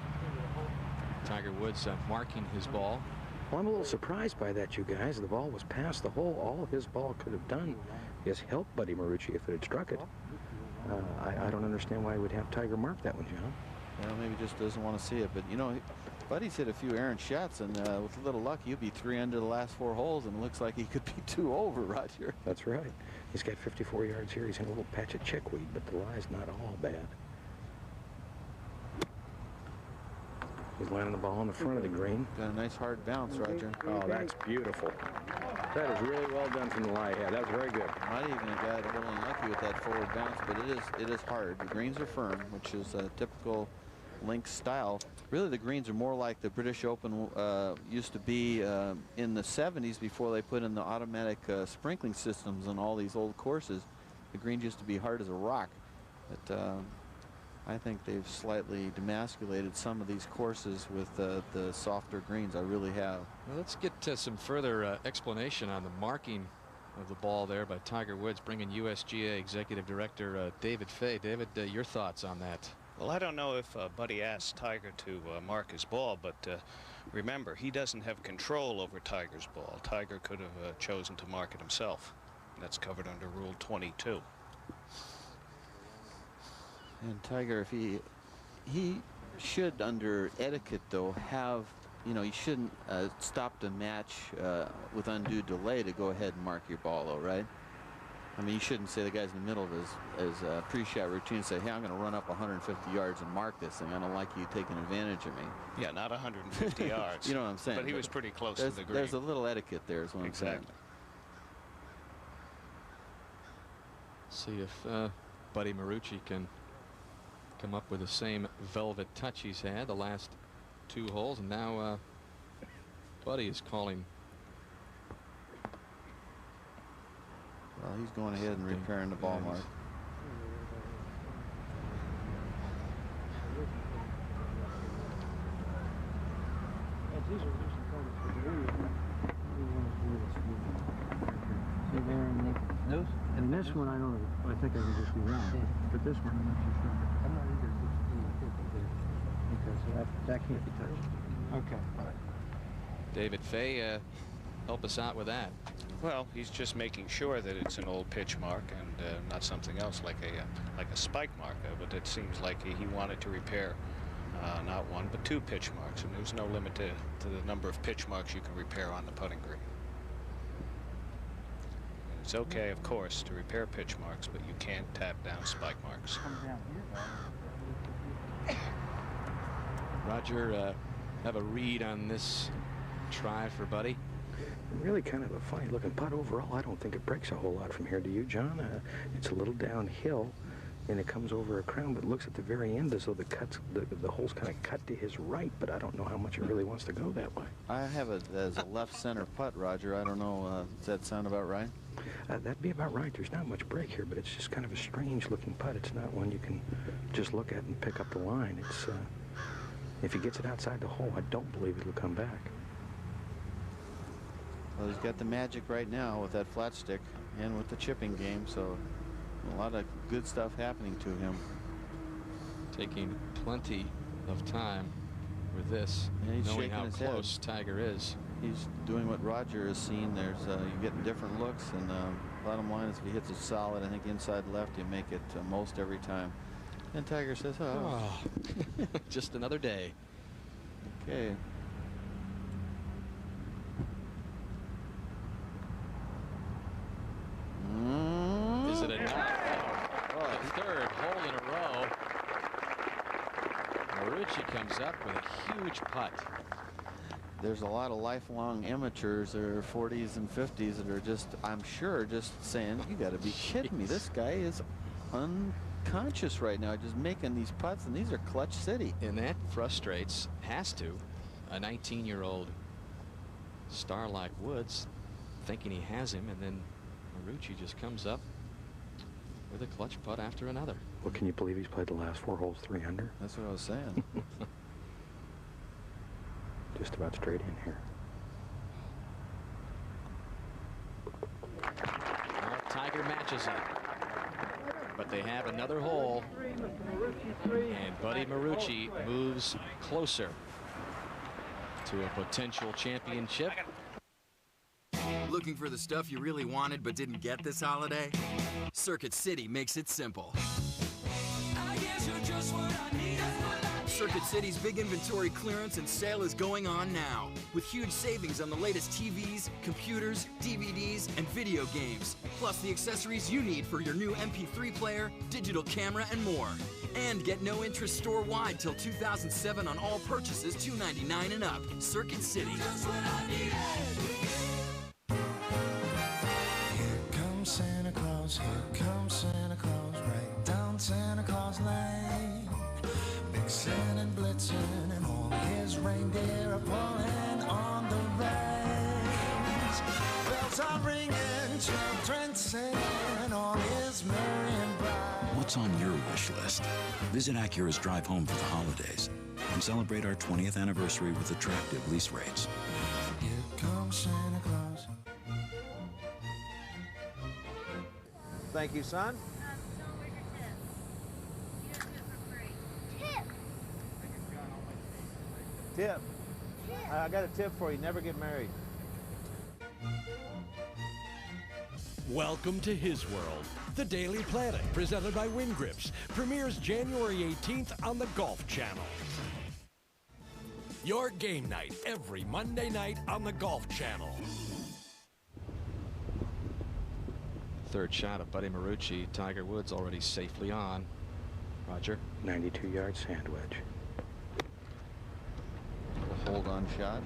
Tiger Woods marking his ball. Well, I'm a little surprised by that, you guys. The ball was past the hole. All his ball could have done is help Buddy Marucci if it had struck it. I don't understand why he would have Tiger mark that one, John. Well, maybe just doesn't want to see it. But, you know, Buddy's hit a few errant shots, and with a little luck, he'll be 3 under the last 4 holes, and it looks like he could be 2 over, Roger. That's right. He's got 54 yards here. He's in a little patch of chickweed, but the lie's not all bad. He's landing the ball on the front of the green. Got a nice hard bounce, Roger. Oh, that's beautiful. That is really well done from the lie. Yeah, that's very good. Might even have got a little unlucky with that forward bounce, but it is hard. The greens are firm, which is a typical links style. Really, the greens are more like the British Open used to be in the 70s before they put in the automatic sprinkling systems on all these old courses. The greens used to be hard as a rock. But I think they've slightly demasculated some of these courses with the softer greens. I really have. Well, let's get to some further explanation on the marking of the ball there by Tiger Woods, bringing USGA Executive Director David Fay. David, your thoughts on that? Well, I don't know if Buddy asked Tiger to mark his ball, but remember, he doesn't have control over Tiger's ball. Tiger could have chosen to mark it himself. That's covered under Rule 22. And Tiger, if he should, under etiquette, though, have, you know, he shouldn't stop the match with undue delay to go ahead and mark your ball, though, right? I mean, you shouldn't say the guy's in the middle of his pre-shot routine and say, hey, I'm going to run up 150 yards and mark this thing. I don't like you taking advantage of me. Yeah, not 150 yards. You know what I'm saying? But he was pretty close to the green. There's a little etiquette there is what I'm saying. See if Buddy Marucci can come up with the same velvet touch he's had the last 2 holes, and now Buddy is calling. Well, he's going ahead and repairing the ball mark. And this one, I don't. I think I can just be wrong. But this one, I'm not too sure. I'm not either. Because that can't be touched. Okay. David Fay Help us out with that. Well, he's just making sure that it's an old pitch mark and not something else like a spike mark. But it seems like he wanted to repair not one but 2 pitch marks, and there's no limit to the number of pitch marks you can repair on the putting green. It's okay, of course, to repair pitch marks, but you can't tap down spike marks. Roger, have a read on this try for Buddy? Really kind of a funny looking putt overall. I don't think it breaks a whole lot from here, do you, John? It's a little downhill and it comes over a crown, but it looks at the very end as though the hole's kind of cut to his right, but I don't know how much it really wants to go that way. I have it as a left center putt, Roger. I don't know, does that sound about right? That'd be about right. There's not much break here, but it's just kind of a strange looking putt. It's not one you can just look at and pick up the line. It's if he gets it outside the hole, I don't believe it'll come back. Well, he's got the magic right now with that flat stick and with the chipping game, so a lot of good stuff happening to him. Taking plenty of time with this, and he's knowing how his close head. Tiger is. He's doing what Roger has seen. There's you're getting different looks, and bottom line is if he hits it solid, I think inside left, you make it most every time. And Tiger says, oh. Just another day. Okay. Is it enough? Oh, the third hole in a row. Marucci comes up with a huge putt. There's a lot of lifelong amateurs that are 40s and 50s that are just, I'm sure, just saying, you got to be kidding me. This guy is unconscious right now, just making these putts, and these are clutch city. And that frustrates, has to, a 19-year-old star like Woods, thinking he has him, and then Marucci just comes up with a clutch putt after another. Well, can you believe he's played the last 4 holes 3 under? That's what I was saying. Just about straight in here. Well, Tiger matches it, but they have another hole, and Buddy Marucci moves closer to a potential championship. Looking for the stuff you really wanted but didn't get this holiday? Circuit City makes it simple. Circuit City's big inventory clearance and sale is going on now, with huge savings on the latest TVs, computers, DVDs, and video games, plus the accessories you need for your new MP3 player, digital camera, and more. And get no interest store-wide till 2007 on all purchases $299 and up. Circuit City. Santa Claus, here comes Santa Claus, right down Santa Claus Lane. Mixing and blitzing and all his reindeer are pulling on the reins. Bells are ringing, children singing, all is merry and bright. What's on your wish list? Visit Acura's Drive Home for the holidays and celebrate our 20th anniversary with attractive lease rates. Here comes Santa Claus. Thank you, son. Tip. I got a tip for you. Never get married. Welcome to his world. The Daily Planet, presented by WinGrips, premieres January 18th on the Golf Channel. Your game night every Monday night on the Golf Channel. Third shot of Buddy Marucci. Tiger Woods already safely on. Roger. 92-yard sand wedge. Hold on shot.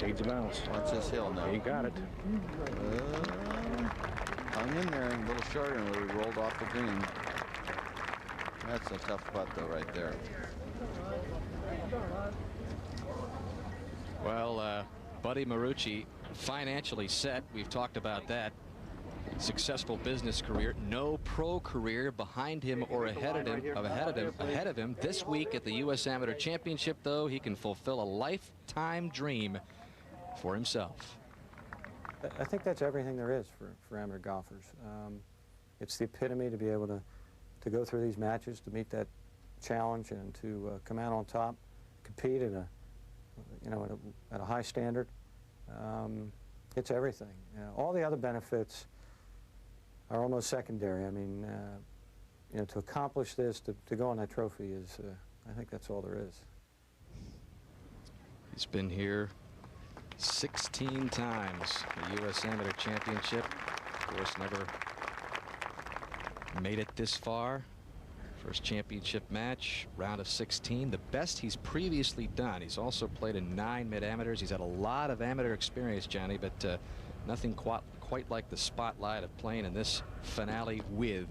Needs a bounce. What's this hill now? He got it. Hung in there and a little shorter and we rolled off the green. That's a tough putt though right there. Well, Buddy Marucci financially set. We've talked about that. Successful business career, no pro career behind him or ahead of him. This week at the U.S. Amateur Championship, though, he can fulfill a lifetime dream for himself. I think that's everything there is for amateur golfers. It's the epitome to be able to go through these matches, to meet that challenge, and to come out on top, compete at a high standard, It's everything. All the other benefits are almost secondary. I mean, you know, to accomplish this, to go on that trophy is, I think that's all there is. He's been here 16 times, the U.S. Amateur Championship. Of course, never made it this far. First championship match, round of 16, the best he's previously done. He's also played in 9 mid-amateurs. He's had a lot of amateur experience, Johnny, but nothing quite like the spotlight of playing in this finale with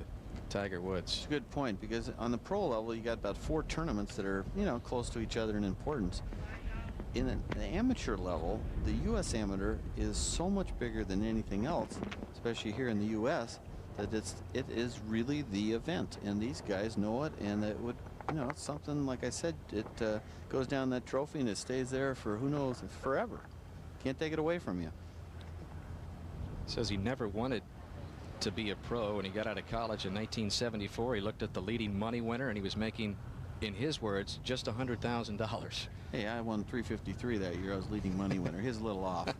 Tiger Woods. It's a good point, because on the pro level, you got about 4 tournaments that are, you know, close to each other in importance. In the amateur level, the U.S. Amateur is so much bigger than anything else, especially here in the U.S., that it is really the event, and these guys know it, and it would, you know, it's something, like I said, it goes down that trophy and it stays there for who knows, forever. Can't take it away from you. Says he never wanted to be a pro. When he got out of college in 1974, he looked at the leading money winner, and he was making, in his words, just $100,000. Hey, I won $353 that year. I was leading money winner. His a little off.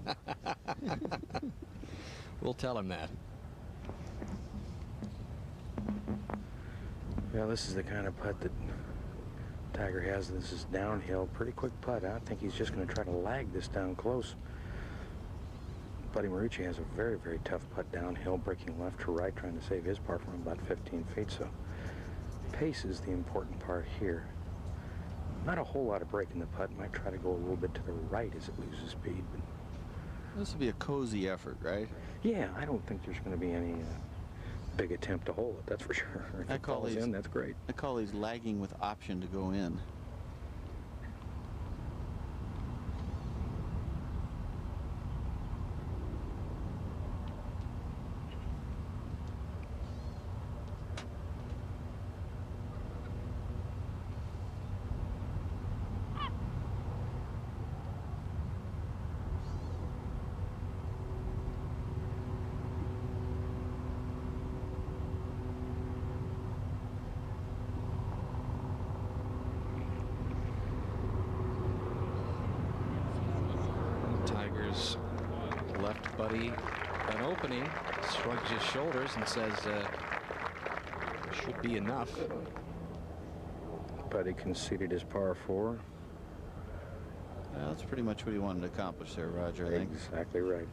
We'll tell him that. Well, this is the kind of putt that Tiger has. This is downhill, pretty quick putt. I think he's just going to try to lag this down close. Buddy Marucci has a very, very tough putt downhill, breaking left to right, trying to save his par from about 15 feet. So pace is the important part here. Not a whole lot of break in the putt. Might try to go a little bit to the right as it loses speed. But this will be a cozy effort, right? Yeah, I don't think there's going to be any big attempt to hold it, that's for sure. If it falls in, that's great. I call these lagging with option to go in. Left buddy an opening, shrugs his shoulders and says should be enough. Buddy conceded his par 4. Yeah, that's pretty much what he wanted to accomplish there, Roger, I think. Exactly right.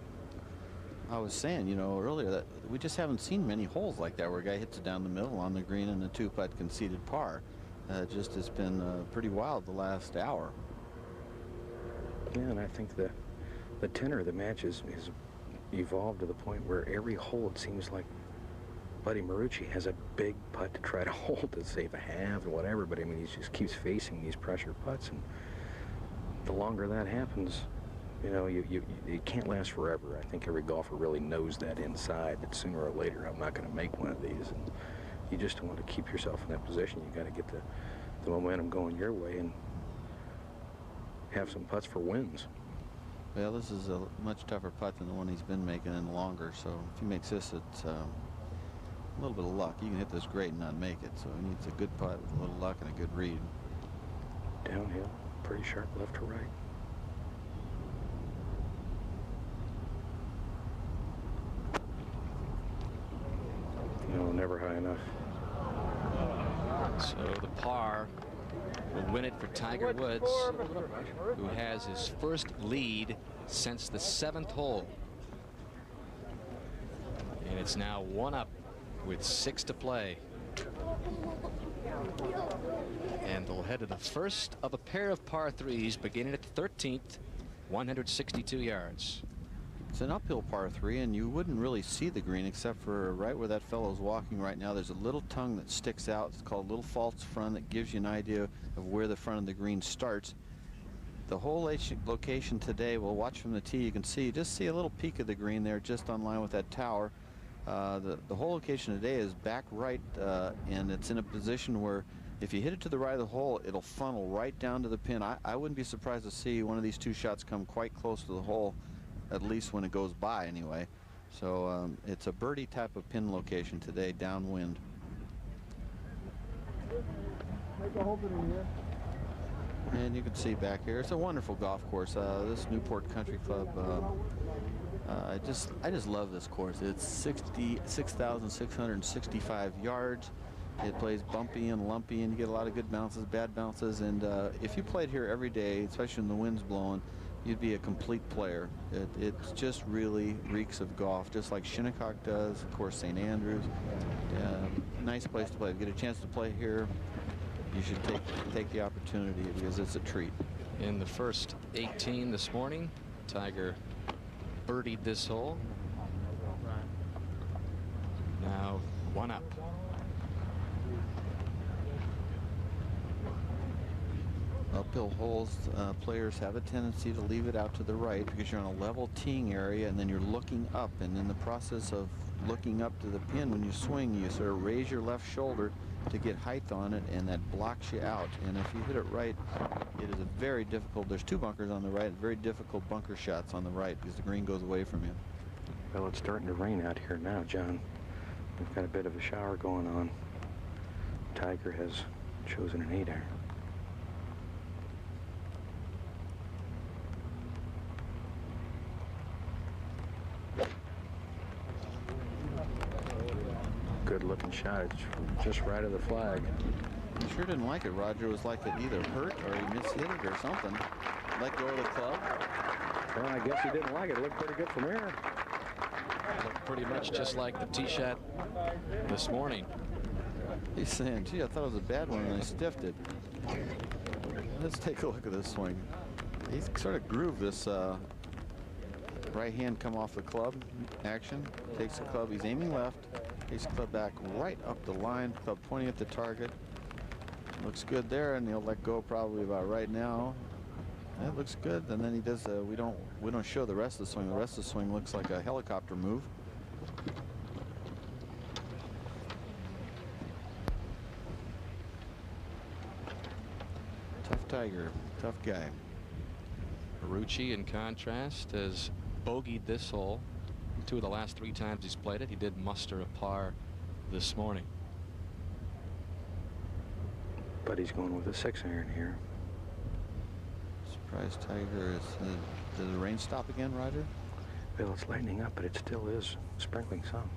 I was saying, you know, earlier that we just haven't seen many holes like that where a guy hits it down the middle on the green and a 2-putt conceded par. Just it's been pretty wild the last hour. Yeah, and I think the tenor of the match is evolved to the point where every hole, it seems like Buddy Marucci has a big putt to try to hold to save a half or whatever, but I mean, he just keeps facing these pressure putts, and the longer that happens, you know, it can't last forever. I think every golfer really knows that inside, that sooner or later I'm not going to make one of these, and you just want to keep yourself in that position. You got to get the momentum going your way and have some putts for wins. Well, this is a much tougher putt than the one he's been making and longer, so if he makes this, it's a little bit of luck. You can hit this great and not make it, so he needs a good putt with a little luck and a good read. Downhill, pretty sharp left to right. No, never high enough. So the par will win it for Tiger Woods, who has his first lead since the 7th hole. And it's now 1 up with 6 to play. And they'll head to the first of a pair of par 3s beginning at the 13th, 162 yards. It's an uphill par 3, and you wouldn't really see the green except for right where that fellow's walking right now. There's a little tongue that sticks out. It's called little false front. That gives you an idea of where the front of the green starts. The whole location today, we'll watch from the tee. You can see, just see a little peak of the green there just on line with that tower. The whole location today is back right, and it's in a position where if you hit it to the right of the hole, it'll funnel right down to the pin. I wouldn't be surprised to see one of these 2 shots come quite close to the hole, at least when it goes by anyway. So it's a birdie type of pin location today, downwind. Make a hole in here. And you can see back here, it's a wonderful golf course. This Newport Country Club, I just love this course. It's 66,665 yards. It plays bumpy and lumpy, and you get a lot of good bounces, bad bounces. And if you played here every day, especially when the wind's blowing, you'd be a complete player. It just really reeks of golf, just like Shinnecock does. Of course, St. Andrews. Nice place to play. If you get a chance to play here, you should take the opportunity because it's a treat. In the first 18 this morning, Tiger birdied this hole. Now 1 up. Uphill holes, players have a tendency to leave it out to the right because you're on a level teeing area, and then you're looking up, and in the process of looking up to the pin, when you swing, you sort of raise your left shoulder to get height on it, and that blocks you out. And if you hit it right, it is a very difficult, there's 2 bunkers on the right, very difficult bunker shots on the right because the green goes away from you. Well, it's starting to rain out here now, John. We've got a bit of a shower going on. Tiger has chosen an 8-iron. Good looking shot. It's just right of the flag. He sure didn't like it, Roger. It was like it either hurt or he mishit it or something. Let go of the club. Well, I guess he didn't like it. It looked pretty good from here. Looked pretty much just like the tee shot this morning. He's saying, gee, I thought it was a bad one and I stiffed it. Let's take a look at this swing. He's sort of grooved this right hand come off the club action. Takes the club. He's aiming left. Takes the club back right up the line. Club pointing at the target. Looks good there, and he'll let go probably about right now. It looks good. And then he does. We don't show the rest of the swing. The rest of the swing looks like a helicopter move. Tough Tiger, tough guy. Marucci, in contrast, has bogeyed this hole. 2 of the last 3 times he's played it, he did muster a par this morning. But he's going with a 6-iron here. Surprised Tiger is. Did the rain stop again, Roger? Well, it's lightening up, but it still is sprinkling some.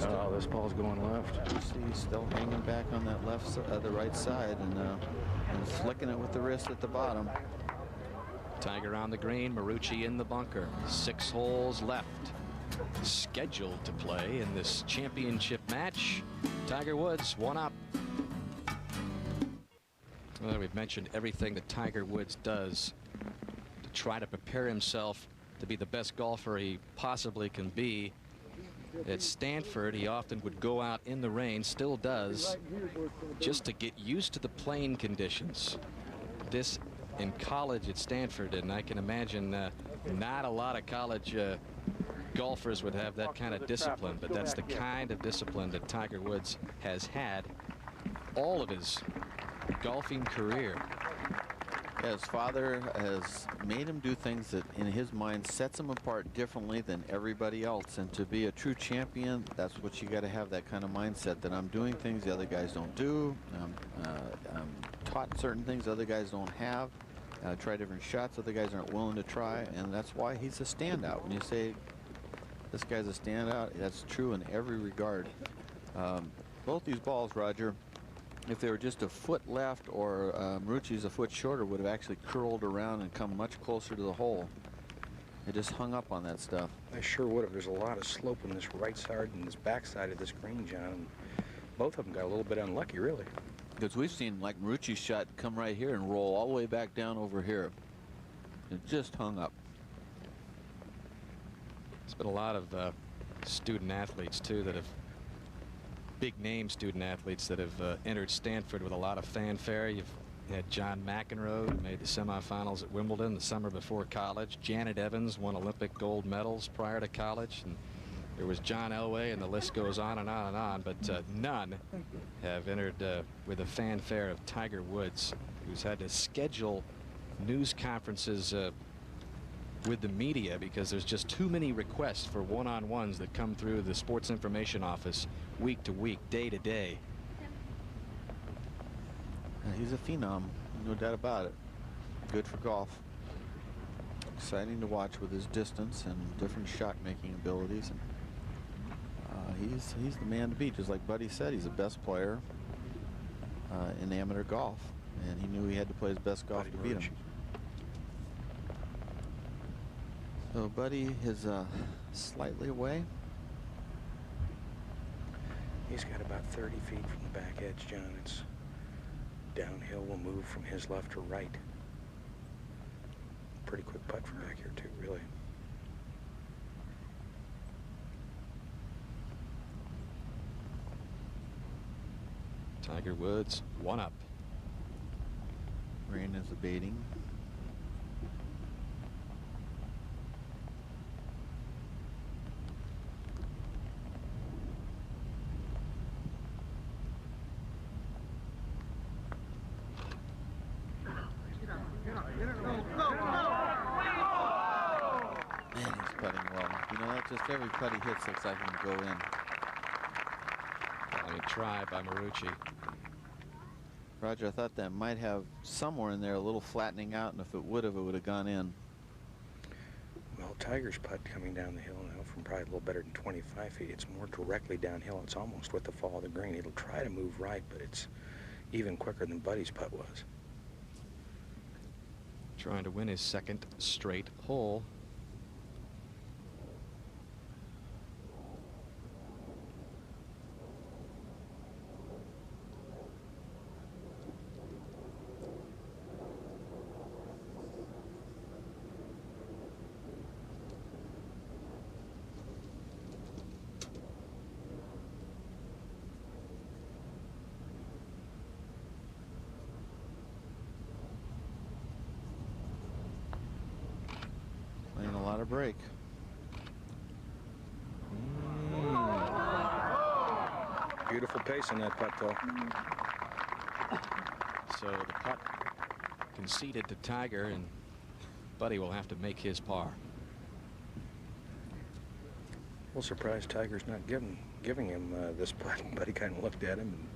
Oh, this ball's going left. You see, he's still hanging back on that the right side, and flicking it with the wrist at the bottom. Tiger on the green, Marucci in the bunker. 6 holes left. Scheduled to play in this championship match. Tiger Woods 1 up. Well, we've mentioned everything that Tiger Woods does to try to prepare himself to be the best golfer he possibly can be. At Stanford, he often would go out in the rain, still does, just to get used to the playing conditions. This in college at Stanford, and I can imagine not a lot of college golfers would have that kind of discipline, but that's the kind of discipline that Tiger Woods has had all of his golfing career. His father has made him do things that in his mind sets him apart differently than everybody else, and to be a true champion, that's what you got to have, that kind of mindset that I'm doing things the other guys don't do. I'm taught certain things other guys don't have. Try different shots other guys aren't willing to try, and that's why he's a standout. When you say this guy's a standout, that's true in every regard. Both these balls, Roger, if they were just a foot left or Marucci's a foot shorter, would have actually curled around and come much closer to the hole. It just hung up on that stuff. I sure would have. There's a lot of slope on this right side and this back side of this green, John. Both of them got a little bit unlucky, really. Because we've seen, like, Marucci's shot come right here and roll all the way back down over here. It just hung up. There's been a lot of student athletes, too, that have big name student athletes that have entered Stanford with a lot of fanfare. You've had John McEnroe, who made the semifinals at Wimbledon the summer before college. Janet Evans won Olympic gold medals prior to college. And there was John Elway, and the list goes on and on and on. But none have entered with the fanfare of Tiger Woods, who's had to schedule news conferences with the media because there's just too many requests for one-on-ones that come through the Sports Information Office week to week, day to day. He's a phenom, no doubt about it. Good for golf. Exciting to watch with his distance and different shot-making abilities. And he's the man to beat. Just like Buddy said, he's the best player in amateur golf, and he knew he had to play his best golf to beat him. So Buddy is slightly away. He's got about 30 feet from the back edge, John. It's downhill will move from his left to right. Pretty quick putt from back here too, really. Tiger Woods, one up. Rain is abating. Just every putt he hits looks like he can go in. Good try by Marucci. Roger, I thought that might have somewhere in there a little flattening out, and if it would have gone in. Well, Tiger's putt coming down the hill now from probably a little better than 25 feet. It's more directly downhill. It's almost with the fall of the green. It'll try to move right, but it's even quicker than Buddy's putt was. Trying to win his second straight hole. Break. Beautiful pace in that putt, though. So the putt conceded to Tiger, and Buddy will have to make his par. Well, surprised Tiger's not giving him this putt. Buddy kind of looked at him, and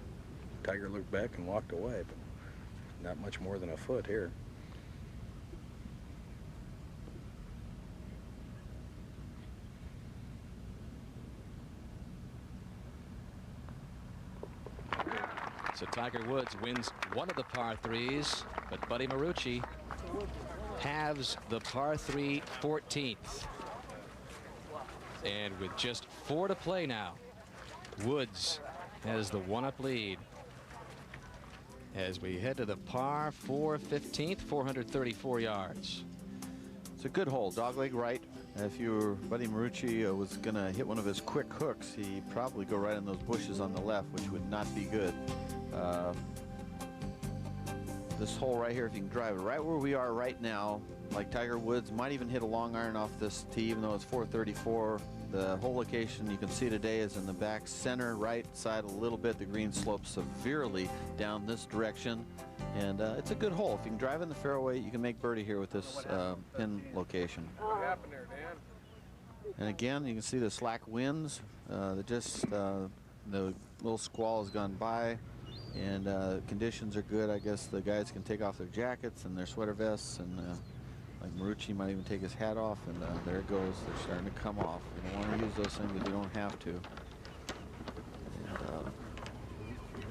Tiger looked back and walked away, but not much more than a foot here. So Tiger Woods wins one of the par threes, but Buddy Marucci halves the par 3 14th. And with just 4 to play now, Woods has the one-up lead. As we head to the par 4 15th, 434 yards. It's a good hole, dogleg right. If Buddy Marucci was going to hit one of his quick hooks, he'd probably go right in those bushes on the left, which would not be good. This hole right here, if you can drive it right where we are right now, like Tiger Woods might even hit a long iron off this tee, even though it's 434. The whole location you can see today is in the back center right side a little bit. The green slopes severely down this direction, and it's a good hole. If you can drive in the fairway, you can make birdie here with this pin location. What happened there, Dan? And again, you can see the slack winds. The little squall has gone by, and conditions are good. I guess the guys can take off their jackets and their sweater vests, and like Marucci might even take his hat off, and there it goes. They're starting to come off. You don't want to use those things if you don't have to. And,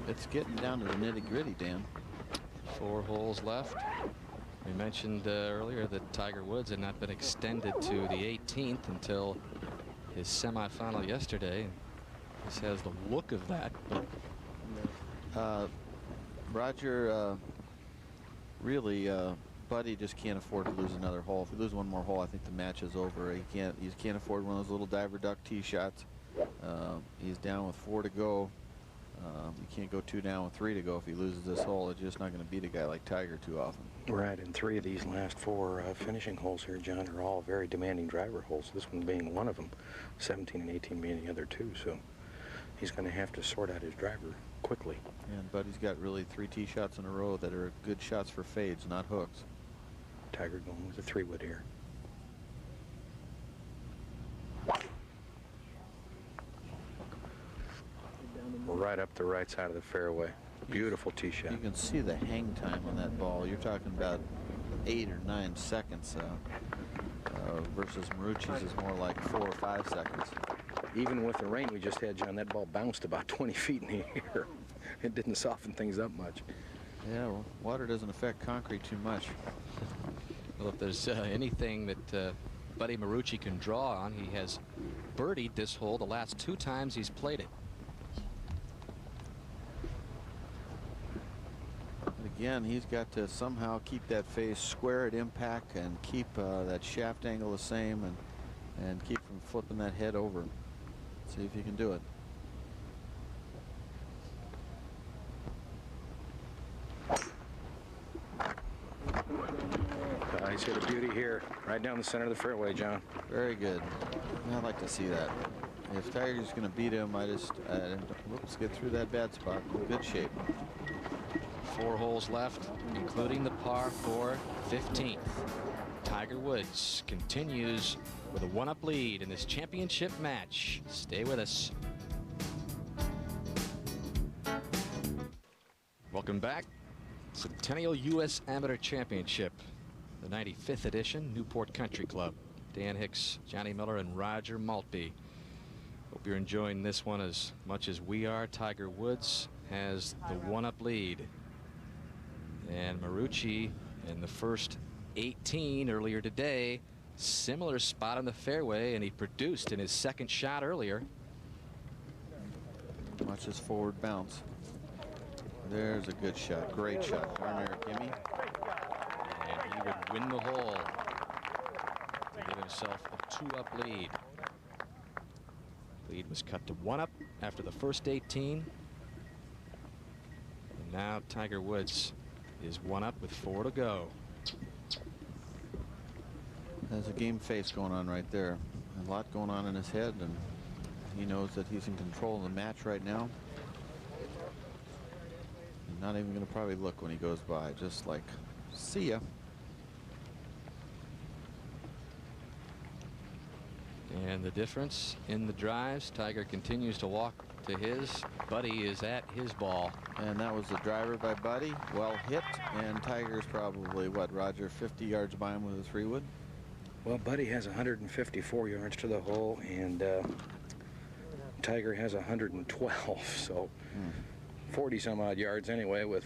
it's getting down to the nitty-gritty, Dan. 4 holes left. We mentioned earlier that Tiger Woods had not been extended to the 18th until his semifinal yesterday. This has the look of that. Roger, really, Buddy just can't afford to lose another hole. If we lose one more hole, I think the match is over. He can't afford one of those little diver duck tee shots. He's down with 4 to go. You can't go 2 down with 3 to go if he loses this hole. It's just not going to beat a guy like Tiger too often. Right, and 3 of these last 4 finishing holes here, John, are all very demanding driver holes. This one being one of them, 17 and 18 being the other 2. So he's going to have to sort out his driver quickly. And Buddy's got really 3 tee shots in a row that are good shots for fades, not hooks. Tiger going with a 3-wood here. right up the right side of the fairway. Beautiful tee shot. You can see the hang time on that ball. You're talking about 8 or 9 seconds versus Marucci's is more like 4 or 5 seconds. Even with the rain we just had, John, that ball bounced about 20 feet in the air. It didn't soften things up much. Yeah, well, water doesn't affect concrete too much. Well, if there's anything that Buddy Marucci can draw on, he has birdied this hole the last 2 times he's played it. Again, he's got to somehow keep that face square at impact and keep that shaft angle the same and keep from flipping that head over. See if he can do it. He's hit a beauty here, right down the center of the fairway, John. Very good. I'd like to see that. If Tiger's going to beat him, whoops, get through that bad spot. In good shape. 4 holes left, including the par 4 15th. Tiger Woods continues with a 1-up lead in this championship match. Stay with us. Welcome back. Centennial U.S. Amateur Championship, the 95th edition, Newport Country Club. Dan Hicks, Johnny Miller, and Roger Maltby. Hope you're enjoying this one as much as we are. Tiger Woods has the 1-up lead. And Marucci in the first 18 earlier today, similar spot on the fairway, and he produced in his second shot earlier. Watch his forward bounce. There's a good shot. Great shot. Darn there, gimme. And he would win the hole to give himself a 2-up lead. Lead was cut to 1-up after the first 18. And now Tiger Woods is 1-up with 4 to go. There's a game face going on right there. A lot going on in his head, and he knows that he's in control of the match right now. He's not even going to probably look when he goes by, just like, see ya. And the difference in the drives, Tiger continues to walk to his. Buddy is at his ball. And that was the driver by Buddy. Well hit. And Tiger's probably, what, Roger, 50 yards by him with a 3-wood? Well, Buddy has 154 yards to the hole, and Tiger has 112. So 40 some odd yards anyway with,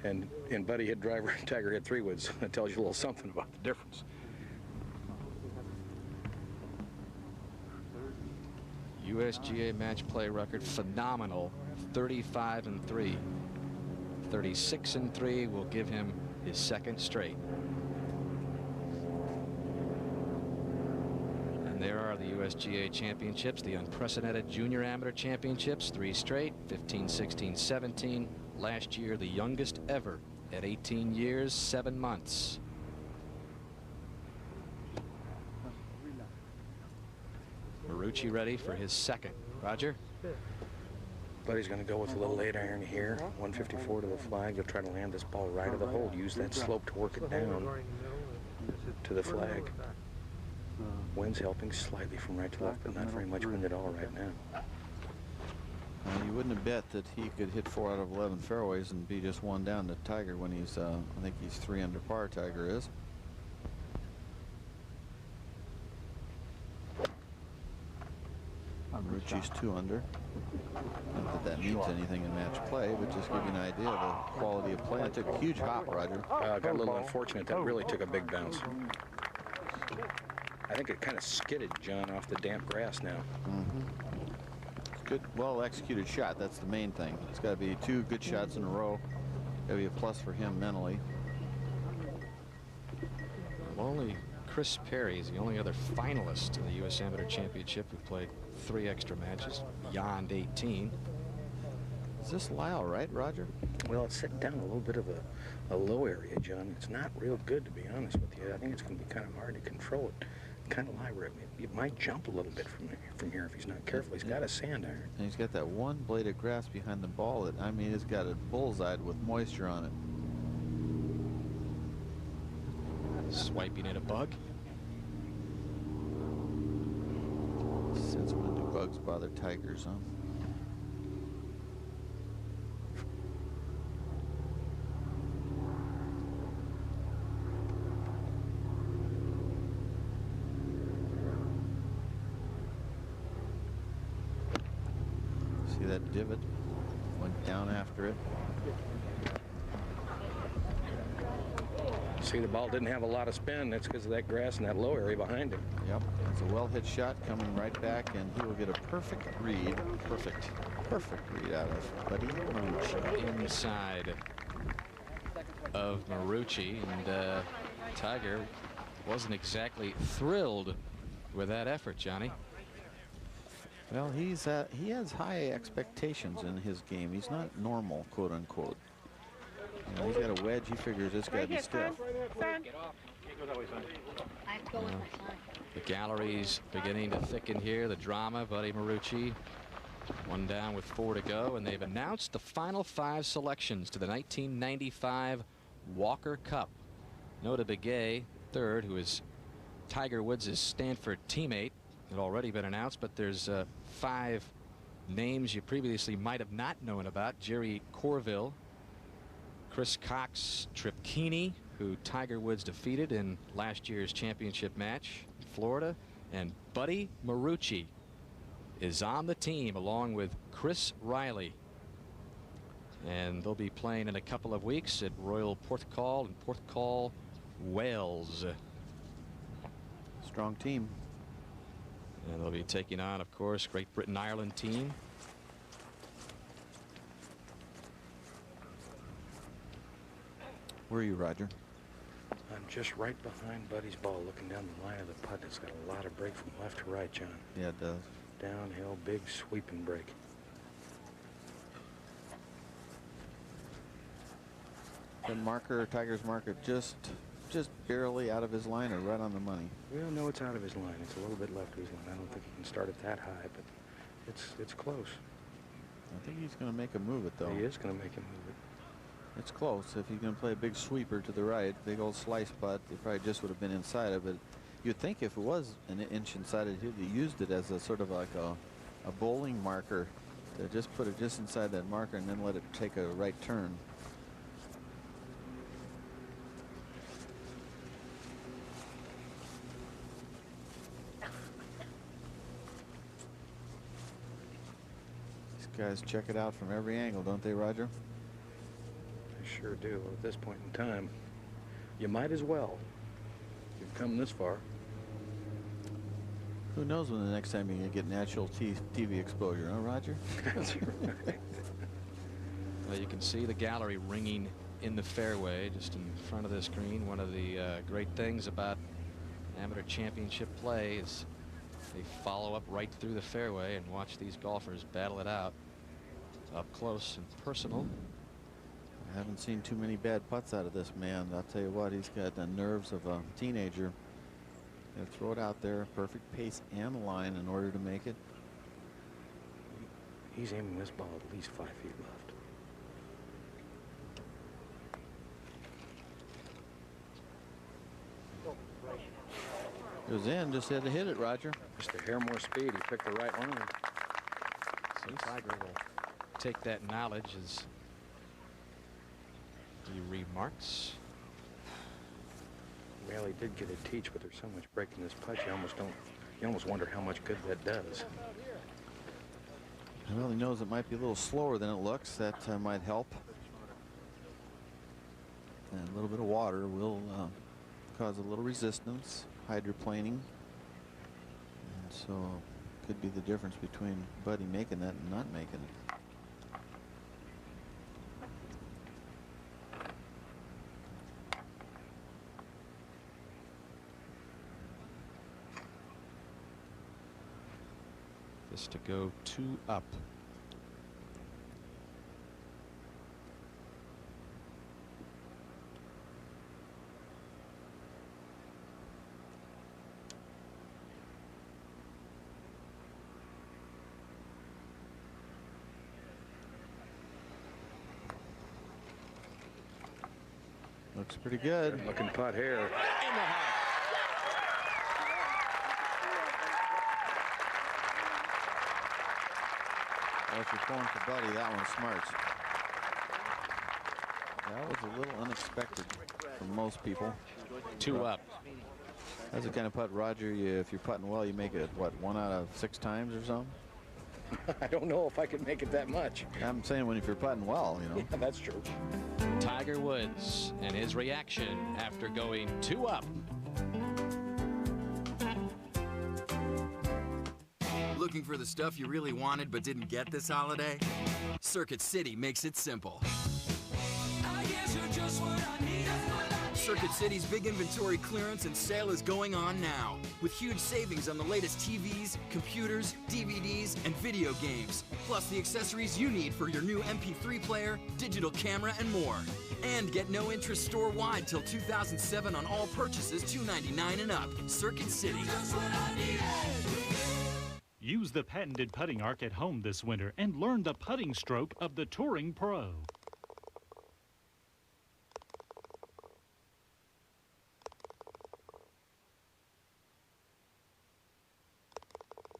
and Buddy hit driver and Tiger hit 3-woods. That tells you a little something about the difference. USGA match play record phenomenal, 35-3. 36-3 will give him his second straight. And there are the USGA championships, the unprecedented junior amateur championships, 3 straight, 15, 16, 17. Last year, the youngest ever at 18 years, 7 months. Marucci ready for his second. Roger? Buddy's going to go with a little 8-iron here. 154 to the flag. He'll try to land this ball right of the hole. Use that slope to work it down to the flag. Wind's helping slightly from right to left, but not very much wind at all right now. You wouldn't have bet that he could hit 4 out of 11 fairways and be just 1 down to Tiger when he's, I think he's 3 under par, Tiger is. Marucci's 2 under. Not that that means anything in match play, but just give you an idea of the quality of play. It took a huge hop, Roger. Got a little unfortunate. That really took a big bounce. I think it kind of skidded John off the damp grass now. Good, well executed shot. That's the main thing. It's got to be 2 good shots in a row. Got to be a plus for him mentally. Only Chris Perry is the only other finalist in the U.S. Amateur Championship who played 3 extra matches beyond 18. Is this Lyle, right, Roger? Well, it's sitting down a little bit of a low area, John. It's not real good, to be honest with you. I think it's going to be kind of hard to control it. Kind of lie where it might jump a little bit from here if he's not careful. He's got a sand iron. And he's got that one blade of grass behind the ball that, I mean, it's got it bullseyed with moisture on it. Swiping at a bug. Since when do bugs bother tigers, huh? See that divot? Went down after it. See, the ball didn't have a lot of spin. That's because of that grass in that low area behind him. Yep, it's a well-hit shot coming right back, and he will get a perfect read. Perfect read out of Buddy Marucci. Inside of Marucci, and Tiger wasn't exactly thrilled with that effort, Johnny. Well, he has high expectations in his game. He's not normal, quote unquote. You know, he's got a wedge. He figures it's got to be stiff. The gallery's beginning to thicken here. The drama. Buddy Marucci, one down with 4 to go, and they've announced the final 5 selections to the 1995 Walker Cup. Nota Begay, third, who is Tiger Woods' Stanford teammate, had already been announced, but there's 5 names you previously might have not known about. Jerry Corville, Chris Cox, Trip Keeney, who Tiger Woods defeated in last year's championship match in Florida, and Buddy Marucci is on the team along with Chris Riley. And they'll be playing in a couple of weeks at Royal Porthcawl in Porthcawl, Wales. Strong team. And they'll be taking on, of course, Great Britain Ireland team. Where are you, Roger? I'm just right behind Buddy's ball, looking down the line of the putt. It's got a lot of break from left to right, John. Yeah, it does. Downhill, big sweeping break. The marker, Tiger's marker, just barely out of his line or right on the money? Well, no, it's out of his line. It's a little bit left of his line. I don't think he can start it that high, but it's close. I think he's going to make a move it, though. He is going to make him move it. It's close. If he's going to play a big sweeper to the right, big old slice putt, it probably just would have been inside of it. You'd think if it was an inch inside it, he'd have used it as a sort of like a bowling marker to just put it just inside that marker and then let it take a right turn. Guys check it out from every angle, don't they, Roger? They sure do. At this point in time, you might as well. You've come this far. Who knows when the next time you're going to get natural TV exposure, huh, Roger? That's right. Well, you can see the gallery ringing in the fairway just in front of the screen. One of the great things about amateur championship play is they follow up right through the fairway and watch these golfers battle it out up close and personal. I haven't seen too many bad putts out of this man. I'll tell you what, he's got the nerves of a teenager. Got to throw it out there, perfect pace and line in order to make it. He's aiming this ball at least 5 feet left. It was in, just had to hit it, Roger. Just a hair more speed. He picked the right line. So Tiger will take that knowledge as he remarks. Well, he did get a teach, but there's so much break in this putt, you almost wonder how much good that does. Well, he knows it might be a little slower than it looks. That might help. And a little bit of water will cause a little resistance, hydroplaning. And so could be the difference between Buddy making that and not making it. This to go 2 up. Looks pretty good. Good looking putt here. In the heart. Well, if you're pulling for Buddy, that one's smart. That was a little unexpected for most people. 2 up. That's the kind of putt, Roger, if you're putting well, you make it, what, 1 out of 6 times or something? I don't know if I could make it that much. I'm saying if you're putting well, you know. Yeah, that's true. Tiger Woods and his reaction after going 2 up. Looking for the stuff you really wanted but didn't get this holiday? Circuit City makes it simple. I guess you're just what I need. Circuit City's big inventory clearance and sale is going on now, with huge savings on the latest TVs, computers, DVDs, and video games, plus the accessories you need for your new MP3 player, digital camera, and more. And get no interest store-wide till 2007 on all purchases $299 and up. Circuit City. Just what I needed. Use the patented putting arc at home this winter and learn the putting stroke of the Touring Pro.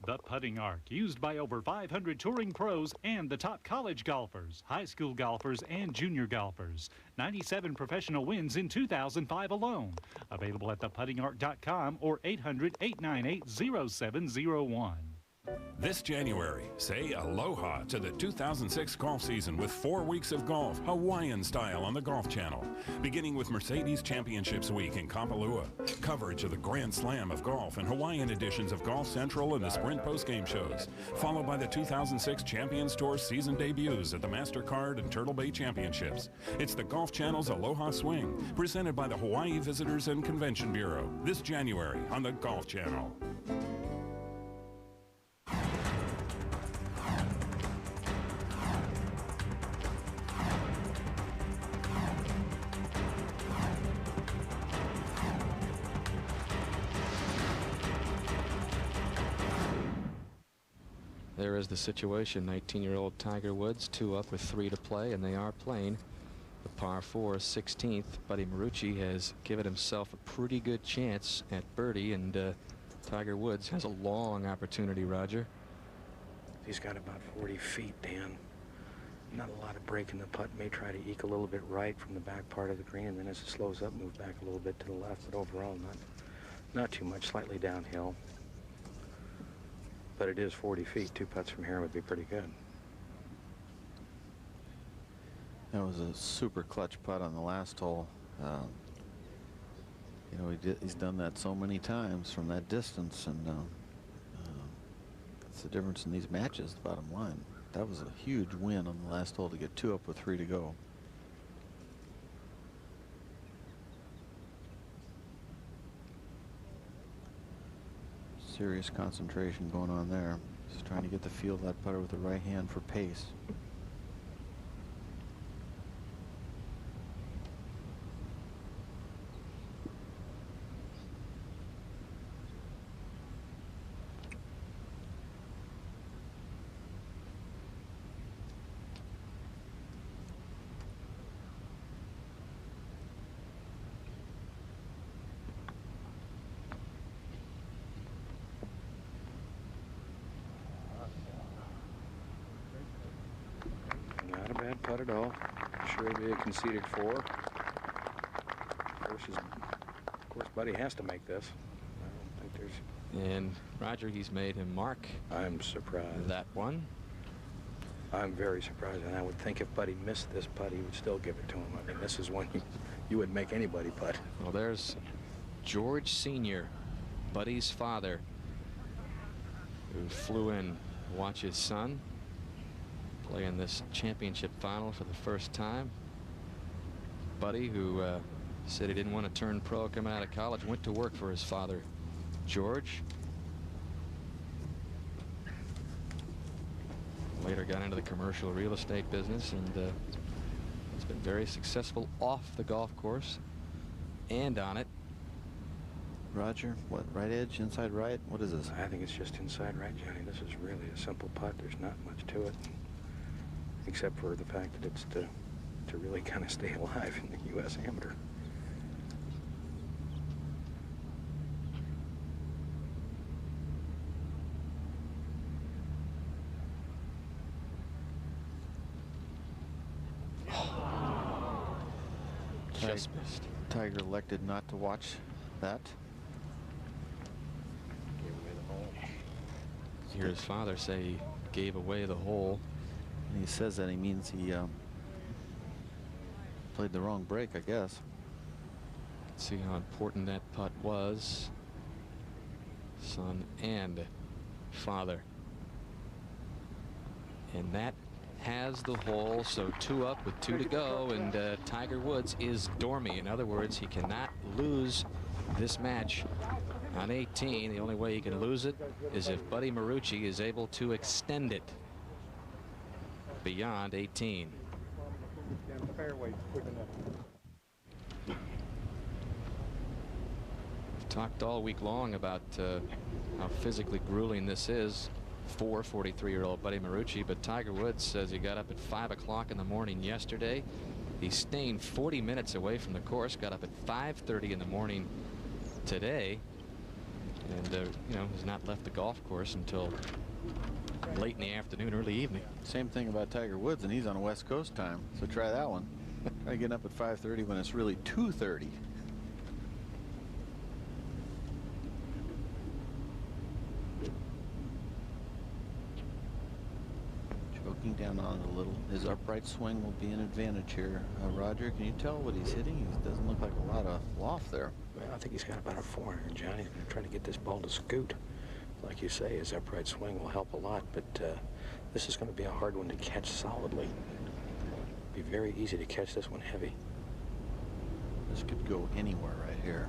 The putting arc, used by over 500 touring pros and the top college golfers, high school golfers, and junior golfers. 97 professional wins in 2005 alone. Available at theputtingarc.com or 800-898-0701. This January, say aloha to the 2006 golf season with 4 weeks of golf, Hawaiian style on the Golf Channel. Beginning with Mercedes Championships Week in Kapalua. Coverage of the Grand Slam of Golf and Hawaiian editions of Golf Central and the Sprint postgame shows. Followed by the 2006 Champions Tour season debuts at the MasterCard and Turtle Bay Championships. It's the Golf Channel's Aloha Swing, presented by the Hawaii Visitors and Convention Bureau. This January on the Golf Channel. There is the situation. 19-year-old Tiger Woods, 2 up with 3 to play, and they are playing the par 4 16th. Buddy Marucci has given himself a pretty good chance at birdie, and Tiger Woods has a long opportunity, Roger. He's got about 40 feet, Dan. Not a lot of break in the putt. May try to eke a little bit right from the back part of the green, and then as it slows up, move back a little bit to the left, but overall not too much, slightly downhill. But it is 40 feet. 2 putts from here would be pretty good. That was a super clutch putt on the last hole. You know, he's done that so many times from that distance, and that's the difference in these matches, the bottom line. That was a huge win on the last hole to get 2 up with 3 to go. Serious concentration going on there. Just trying to get the feel of that putter with the right hand for pace. Not a bad putt at all. I'm sure it'll be a conceded 4. Of course, Buddy has to make this. I don't think there's... And Roger, he's made him mark. I'm surprised. That one. I'm very surprised, and I would think if Buddy missed this putt, he would still give it to him. I mean, this is one you would make anybody putt. Well, there's George Sr., Buddy's father, who flew in to watch his son play in this championship final for the first time. Buddy, who said he didn't want to turn pro coming out of college, went to work for his father, George. Later got into the commercial real estate business, and it's been very successful off the golf course and on it. Roger, what, right edge, inside right? What is this? I think it's just inside right, Johnny. This is really a simple putt. There's not much to it, except for the fact that it's to really kind of stay alive in the U.S. Amateur. Just missed. Tiger elected not to watch that. hear his father say he gave away the hole. And he says that he means he played the wrong break, I guess. Let's see how important that putt was. Son and father. And that has the hole, so 2 up with 2 to go, and Tiger Woods is dormy. In other words, he cannot lose this match on 18. The only way he can lose it is if Buddy Marucci is able to extend it beyond 18. We've talked all week long about how physically grueling this is for 43-year-old Buddy Marucci, but Tiger Woods says he got up at 5 o'clock in the morning yesterday. He's staying 40 minutes away from the course, got up at 5:30 in the morning today, and you know, has not left the golf course until late in the afternoon, early evening. Same thing about Tiger Woods, and he's on a West Coast time, so try that one. Try getting up at 5:30 when it's really 2:30. Choking down on it a little. His upright swing will be an advantage here. Roger, can you tell what he's hitting? He doesn't look like a lot of loft there. Well, I think he's got about a 400, John. He's going to try to get this ball to scoot. Like you say, his upright swing will help a lot, but this is going to be a hard one to catch solidly. Be very easy to catch this one heavy. This could go anywhere right here.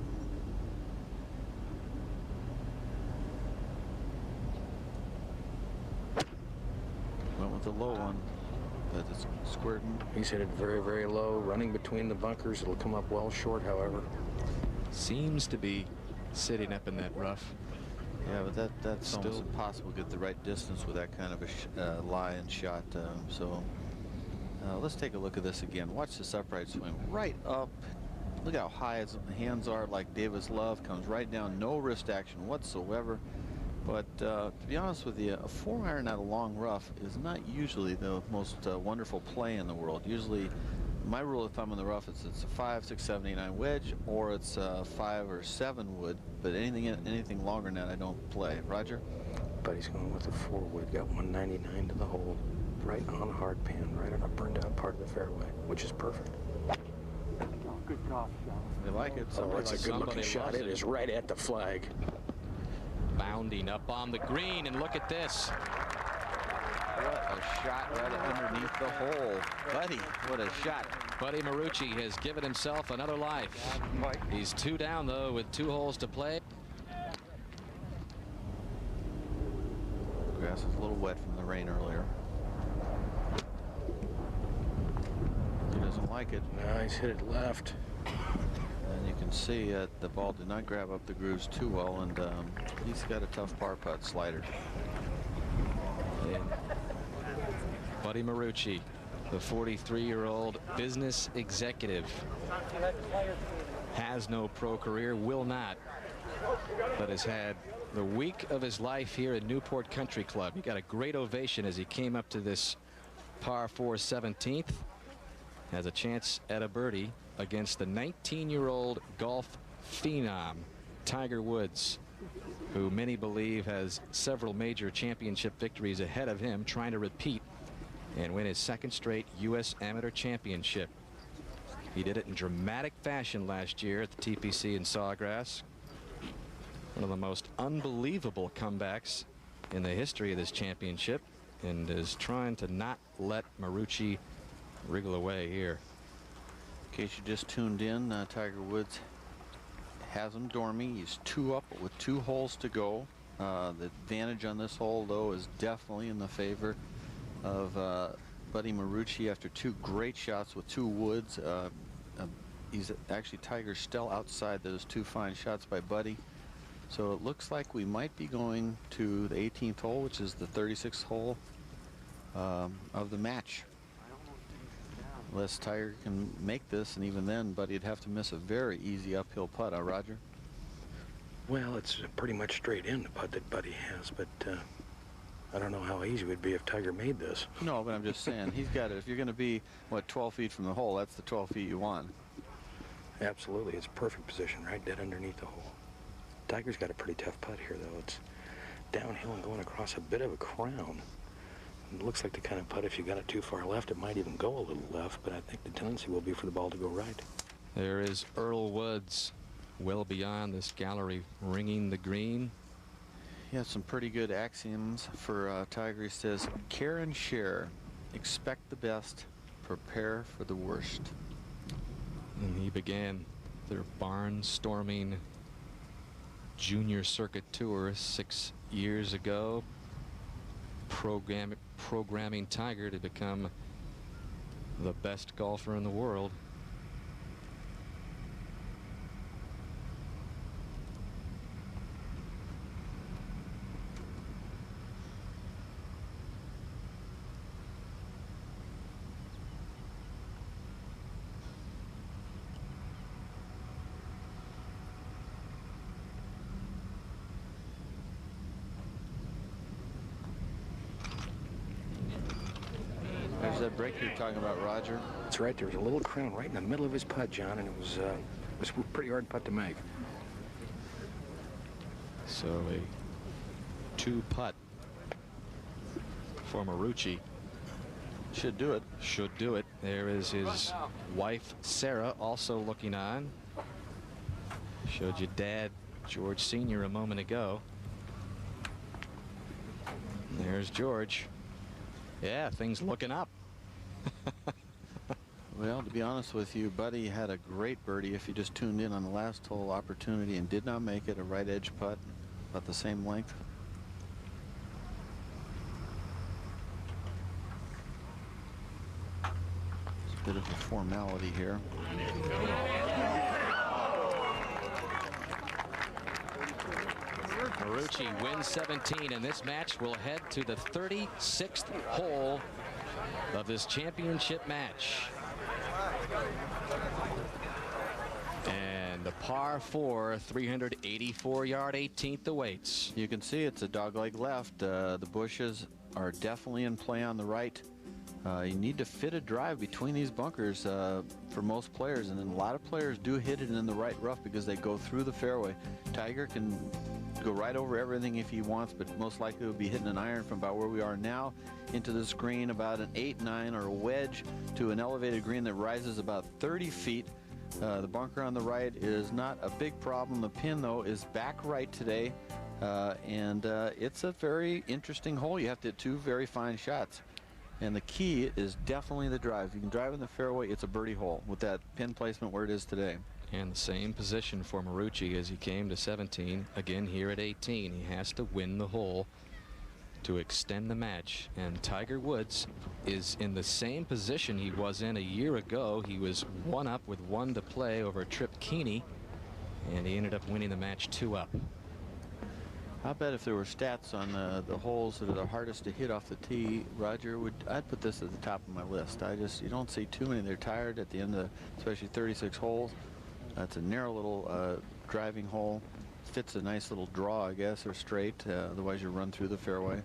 Went with the low one, but it's squirting. He's hit it very, very low, running between the bunkers. It'll come up well short, however. Seems to be sitting up in that rough. Yeah, but that's still almost impossible to get the right distance with that kind of a lie-in shot. Let's take a look at this again. Watch this upright swing right up. Look how high his hands are, like Davis Love. Comes right down, no wrist action whatsoever. But to be honest with you, a 4-iron out of long rough is not usually the most wonderful play in the world. Usually, my rule of thumb in the rough is it's a 5, 6, 7, 8, 9 wedge, or it's a 5 or 7 wood. But anything longer than that, I don't play. Roger? But he's going with a 4 wood. Got 199 to the hole, right on hard pan, right on a burned out part of the fairway, which is perfect. Good golf shot. They like it. Oh, it's a good looking shot. It is right at the flag. Bounding up on the green, and look at this. What a shot right underneath the hole. Buddy, what a shot. Buddy Marucci has given himself another life. He's 2 down, though, with 2 holes to play. Grass is a little wet from the rain earlier. He doesn't like it. No, he's hit it left. And you can see the ball did not grab up the grooves too well, and he's got a tough par putt slider. And Buddy Marucci, the 43-year-old business executive, has no pro career, will not, but has had the week of his life here at Newport Country Club. He got a great ovation as he came up to this par 4 17th. Has a chance at a birdie against the 19-year-old golf phenom, Tiger Woods, who many believe has several major championship victories ahead of him, trying to repeat and win his 2nd straight U.S. Amateur Championship. He did it in dramatic fashion last year at the TPC in Sawgrass. One of the most unbelievable comebacks in the history of this championship, and is trying to not let Marucci wriggle away here. In case you just tuned in, Tiger Woods has him dormy. He's 2 up with 2 holes to go. The advantage on this hole, though, is definitely in the favor of Buddy Marucci after 2 great shots with 2 woods. He's actually, Tiger's still outside those 2 fine shots by Buddy. So it looks like we might be going to the 18th hole, which is the 36th hole of the match. Unless Tiger can make this, and even then, Buddy'd have to miss a very easy uphill putt, Roger? Well, it's pretty much straight in, the putt that Buddy has, but I don't know how easy it would be if Tiger made this. No, but I'm just saying, he's got it. If you're going to be, what, 12 feet from the hole, that's the 12 feet you want. Absolutely. It's perfect position, right dead underneath the hole. Tiger's got a pretty tough putt here, though. It's downhill and going across a bit of a crown. It looks like the kind of putt, if you got it too far left, it might even go a little left, but I think the tendency will be for the ball to go right. There is Earl Woods, well beyond this gallery, ringing the green. He has some pretty good axioms for Tiger. He says, care and share, expect the best, prepare for the worst. And he began their barnstorming junior circuit tour 6 years ago, programming Tiger to become the best golfer in the world. There's that break you're talking about, Roger. That's right. There was a little crown right in the middle of his putt, John, and it was a pretty hard putt to make. So a 2-putt for Marucci. Should do it. Should do it. There is his wife, Sarah, also looking on. Showed you Dad, George Sr. a moment ago. And there's George. Yeah, things looking up. Well, to be honest with you, Buddy had a great birdie. If you just tuned in on the last hole opportunity and did not make it, a right edge putt about the same length. It's a bit of a formality here. Marucci wins 17, and this match will head to the 36th hole of this championship match. And the par 4 384-yard 18th awaits. You can see it's a dogleg left. The bushes are definitely in play on the right. You need to fit a drive between these bunkers for most players, and then a lot of players do hit it in the right rough because they go through the fairway. Tiger can go right over everything if he wants, but most likely will be hitting an iron from about where we are now into this green, about an 8-9 or a wedge to an elevated green that rises about 30 feet. The bunker on the right is not a big problem. The pin, though, is back right today, and it's a very interesting hole. You have to hit 2 very fine shots, and the key is definitely the drive. If you can drive in the fairway, it's a birdie hole with that pin placement where it is today. And the same position for Marucci as he came to 17. Again here at 18. He has to win the hole to extend the match. And Tiger Woods is in the same position he was in a year ago. He was 1 up with 1 to play over Trip Keeney, and he ended up winning the match 2 up. I bet if there were stats on the holes that are the hardest to hit off the tee, Roger, I'd put this at the top of my list. You don't see too many. They're tired at the end of, especially 36 holes. That's a narrow little driving hole. Fits a nice little draw, I guess, or straight. Otherwise, you run through the fairway.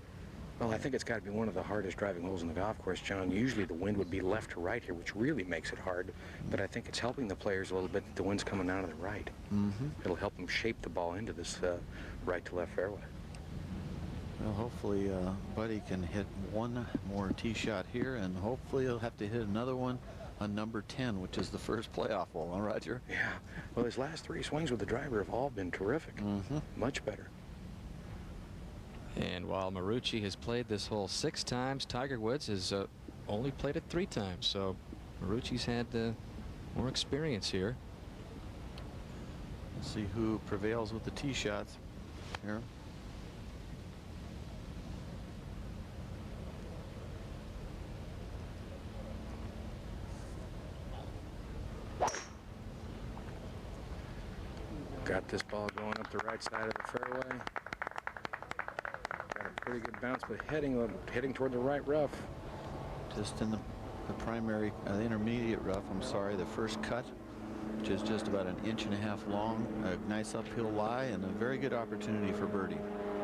Well, I think it's got to be one of the hardest driving holes in the golf course, John. Usually the wind would be left to right here, which really makes it hard. But I think it's helping the players a little bit that the wind's coming out of the right. It'll help them shape the ball into this right to left fairway. Well, hopefully Buddy can hit 1 more tee shot here, and hopefully he'll have to hit another one on number 10, which is the first playoff hole, huh, Roger? Yeah. Well, his last 3 swings with the driver have all been terrific. Much better. And while Marucci has played this hole 6 times, Tiger Woods has only played it 3 times. So Marucci's had more experience here. Let's see who prevails with the tee shots here. Got this ball going up the right side of the fairway. Got a pretty good bounce, but heading toward the right rough. Just in the primary, the intermediate rough, I'm sorry, the first cut, which is just about 1.5 inches long. A nice uphill lie and a very good opportunity for birdie.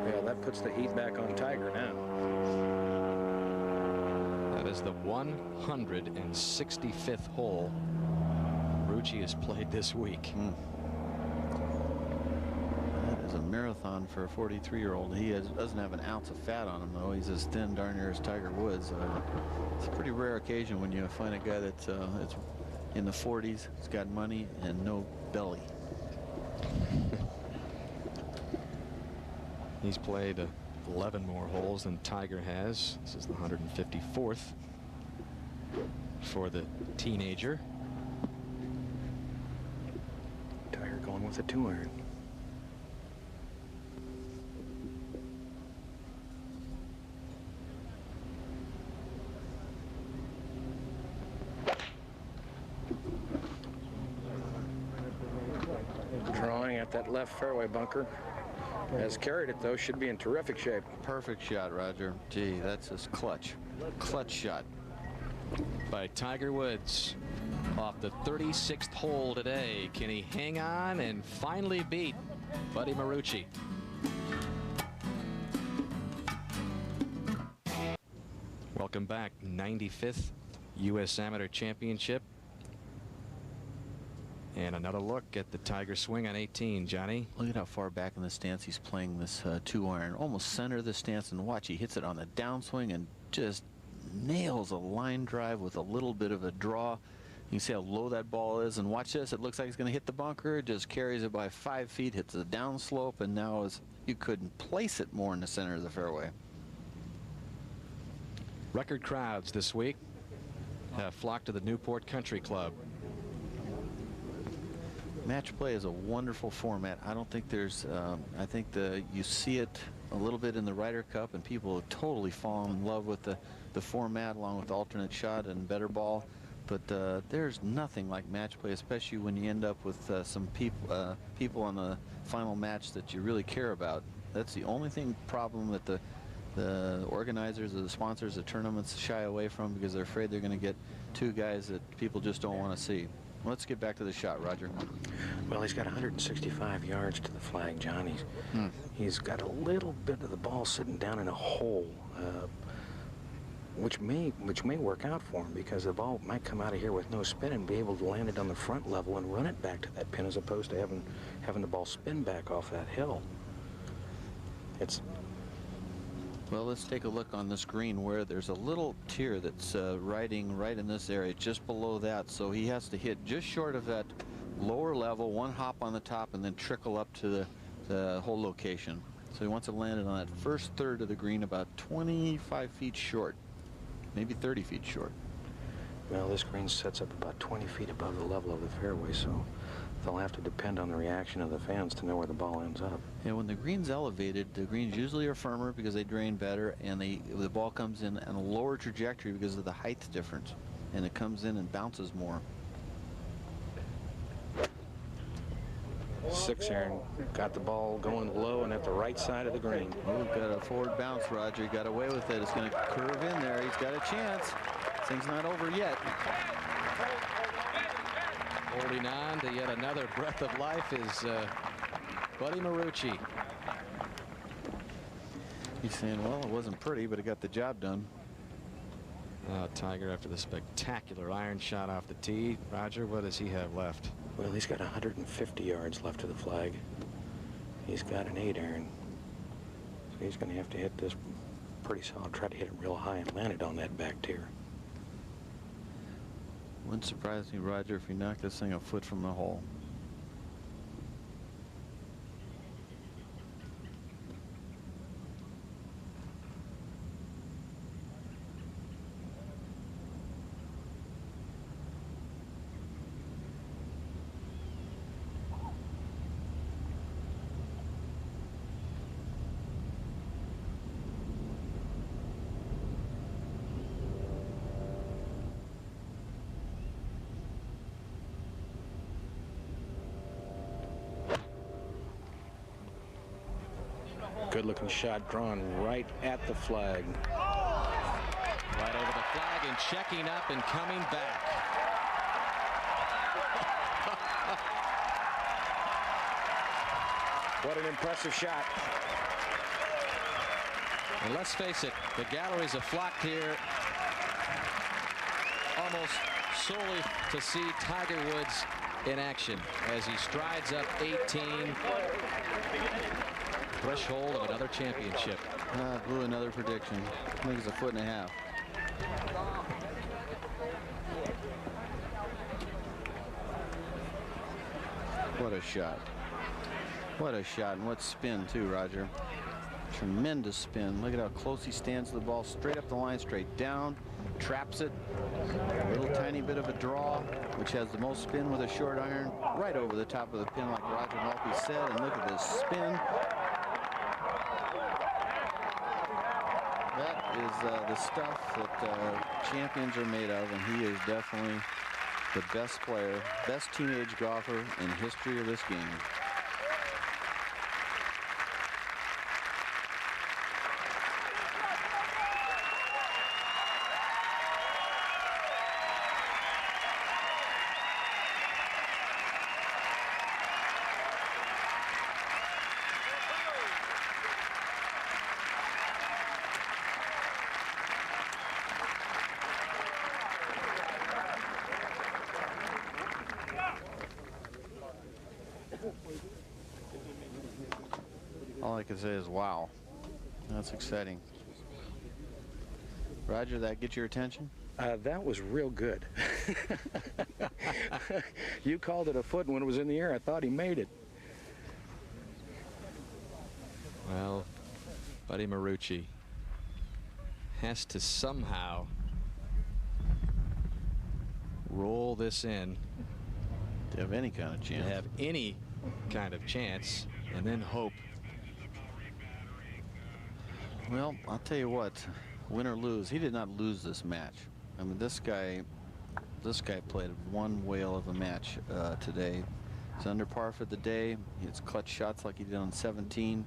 Yeah, that puts the heat back on Tiger now. That is the 165th hole Marucci has played this week. That is a marathon for a 43-year-old. He doesn't have an ounce of fat on him, though. He's as thin, darn near, as Tiger Woods. It's a pretty rare occasion when you find a guy that's it's in the 40s, he's got money, and no belly. He's played 11 more holes than Tiger has. This is the 154th for the teenager. Tiger going with a 2-iron. Drawing at that left fairway bunker. Has carried it, though. Should be in terrific shape. Perfect shot, Roger. Gee, that's his clutch. Clutch shot. By Tiger Woods off the 36th hole today. Can he hang on and finally beat Buddy Marucci? Welcome back. 95th U.S. Amateur Championship. And another look at the Tiger swing on 18, Johnny. Look at how far back in the stance he's playing this 2-iron. Almost center of the stance, and watch, he hits it on the downswing and just nails a line drive with a little bit of a draw. You can see how low that ball is, and watch this. It looks like it's going to hit the bunker. It just carries it by 5 feet, hits the downslope, and now you couldn't place it more in the center of the fairway. Record crowds this week have flocked to the Newport Country Club. Match play is a wonderful format. I don't think there's, I think you see it a little bit in the Ryder Cup, and people have totally fallen in love with the format, along with alternate shot and better ball. But there's nothing like match play, especially when you end up with some people on the final match that you really care about. That's the only problem that the organizers or the sponsors of tournaments shy away from, because they're afraid they're going to get two guys that people just don't want to see. Let's get back to the shot, Roger. Well, he's got 165 yards to the flag, John. He's got a little bit of the ball sitting down in a hole, which may work out for him, because the ball might come out of here with no spin and be able to land it on the front level and run it back to that pin, as opposed to having the ball spin back off that hill. Well, let's take a look on this green where there's a little tier that's riding right in this area, just below that. So he has to hit just short of that lower level, one hop on the top, and then trickle up to the whole location. So he wants to land it on that first third of the green, about 25 feet short, maybe 30 feet short. Well, this green sets up about 20 feet above the level of the fairway, so they'll have to depend on the reaction of the fans to know where the ball ends up. Yeah, when the green's elevated, the greens usually are firmer because they drain better, and the ball comes in on a lower trajectory because of the height difference, and it comes in and bounces more. 6-iron, got the ball going low and at the right side of the green. Oh, got a forward bounce, Roger. He got away with it. It's going to curve in there. He's got a chance. This thing's not over yet. Holding on to yet another breath of life is Buddy Marucci. He's saying, well, it wasn't pretty, but it got the job done. Tiger, after the spectacular iron shot off the tee. Roger, what does he have left? Well, he's got 150 yards left to the flag. He's got an 8-iron. So he's going to have to hit this pretty solid, try to hit it real high and land it on that back tier. Wouldn't surprise me, Roger, if he knocked this thing a foot from the hole. Good-looking shot drawn right at the flag. Right over the flag and checking up and coming back. What an impressive shot. And let's face it, the galleries have flocked here almost solely to see Tiger Woods in action as he strides up 18. Threshold of another championship. Blew another prediction. I think it's 1.5 feet. What a shot. What a shot, and what spin too, Roger. Tremendous spin. Look at how close he stands to the ball. Straight up the line, straight down. Traps it. A little tiny bit of a draw, which has the most spin with a short iron. Right over the top of the pin, like Roger Maltby said. And look at this spin. That is the stuff that champions are made of, and he is definitely the best player, best teenage golfer in history of this game. All I can say is, wow, that's exciting. Roger, that get your attention? That was real good. You called it a foot, and when it was in the air, I thought he made it. Well, Buddy Marucci has to somehow roll this in to have any kind of chance. To have any kind of chance, and then hope. Well, I'll tell you what, win or lose, he did not lose this match. I mean, this guy played one whale of a match today. He's under par for the day. He hits clutch shots like he did on 17.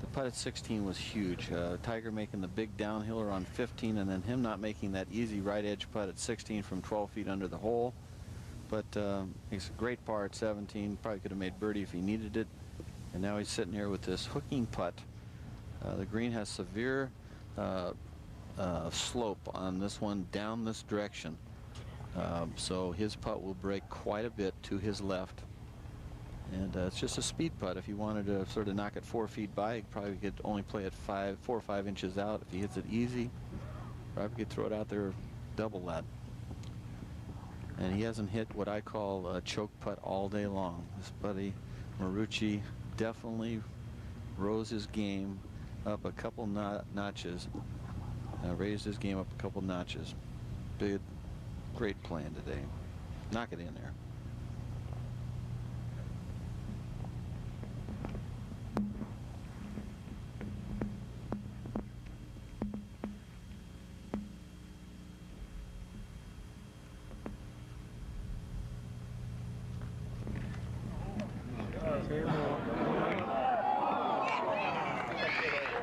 The putt at 16 was huge. Tiger making the big downhiller on 15, and then him not making that easy right edge putt at 16 from 12 feet under the hole. But he's a great par at 17. Probably could have made birdie if he needed it. And now he's sitting here with this hooking putt. The green has severe slope on this one down this direction. So his putt will break quite a bit to his left. And it's just a speed putt. If you wanted to sort of knock it 4 feet by, you probably could only play it 4 or 5 inches out. If he hits it easy, probably could throw it out there double that. And he hasn't hit what I call a choke putt all day long. This buddy Marucci definitely rose his game up a couple notches. Raised his game up a couple notches. Big, great plan today. Knock it in there.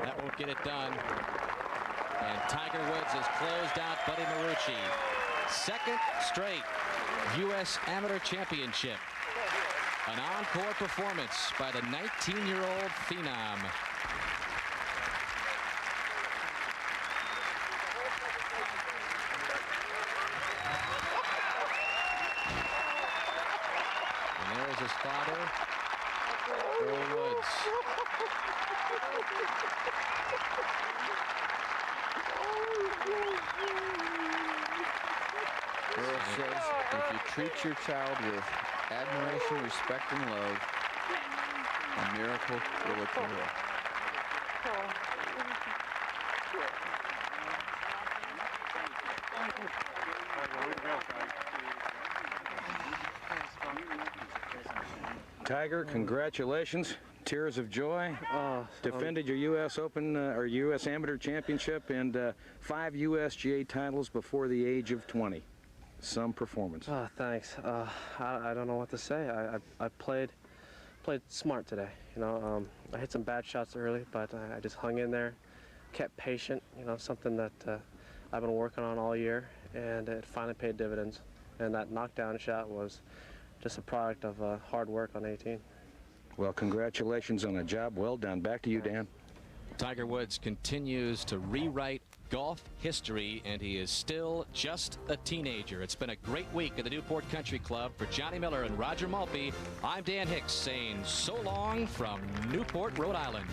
That won't get it done. And Tiger Woods has closed out Buddy Marucci. Second straight U.S. Amateur Championship. An encore performance by the 19-year-old phenom. And there's his father, Earl Woods. Earl says if you treat your child with admiration, respect, and love, a miracle will occur. Tiger, congratulations. Tears of joy. Defended your U.S. Open or U.S. Amateur Championship and 5 USGA titles before the age of 20. Some performance. Thanks. I don't know what to say. I played smart today. You know, I hit some bad shots early, but I just hung in there, kept patient. You know, something that I've been working on all year, and it finally paid dividends. And that knockdown shot was just a product of hard work on 18. Well, congratulations on a job well done. Back to you, Dan. Tiger Woods continues to rewrite golf history, and he is still just a teenager. It's been a great week at the Newport Country Club. For Johnny Miller and Roger Maltby, I'm Dan Hicks saying so long from Newport, Rhode Island.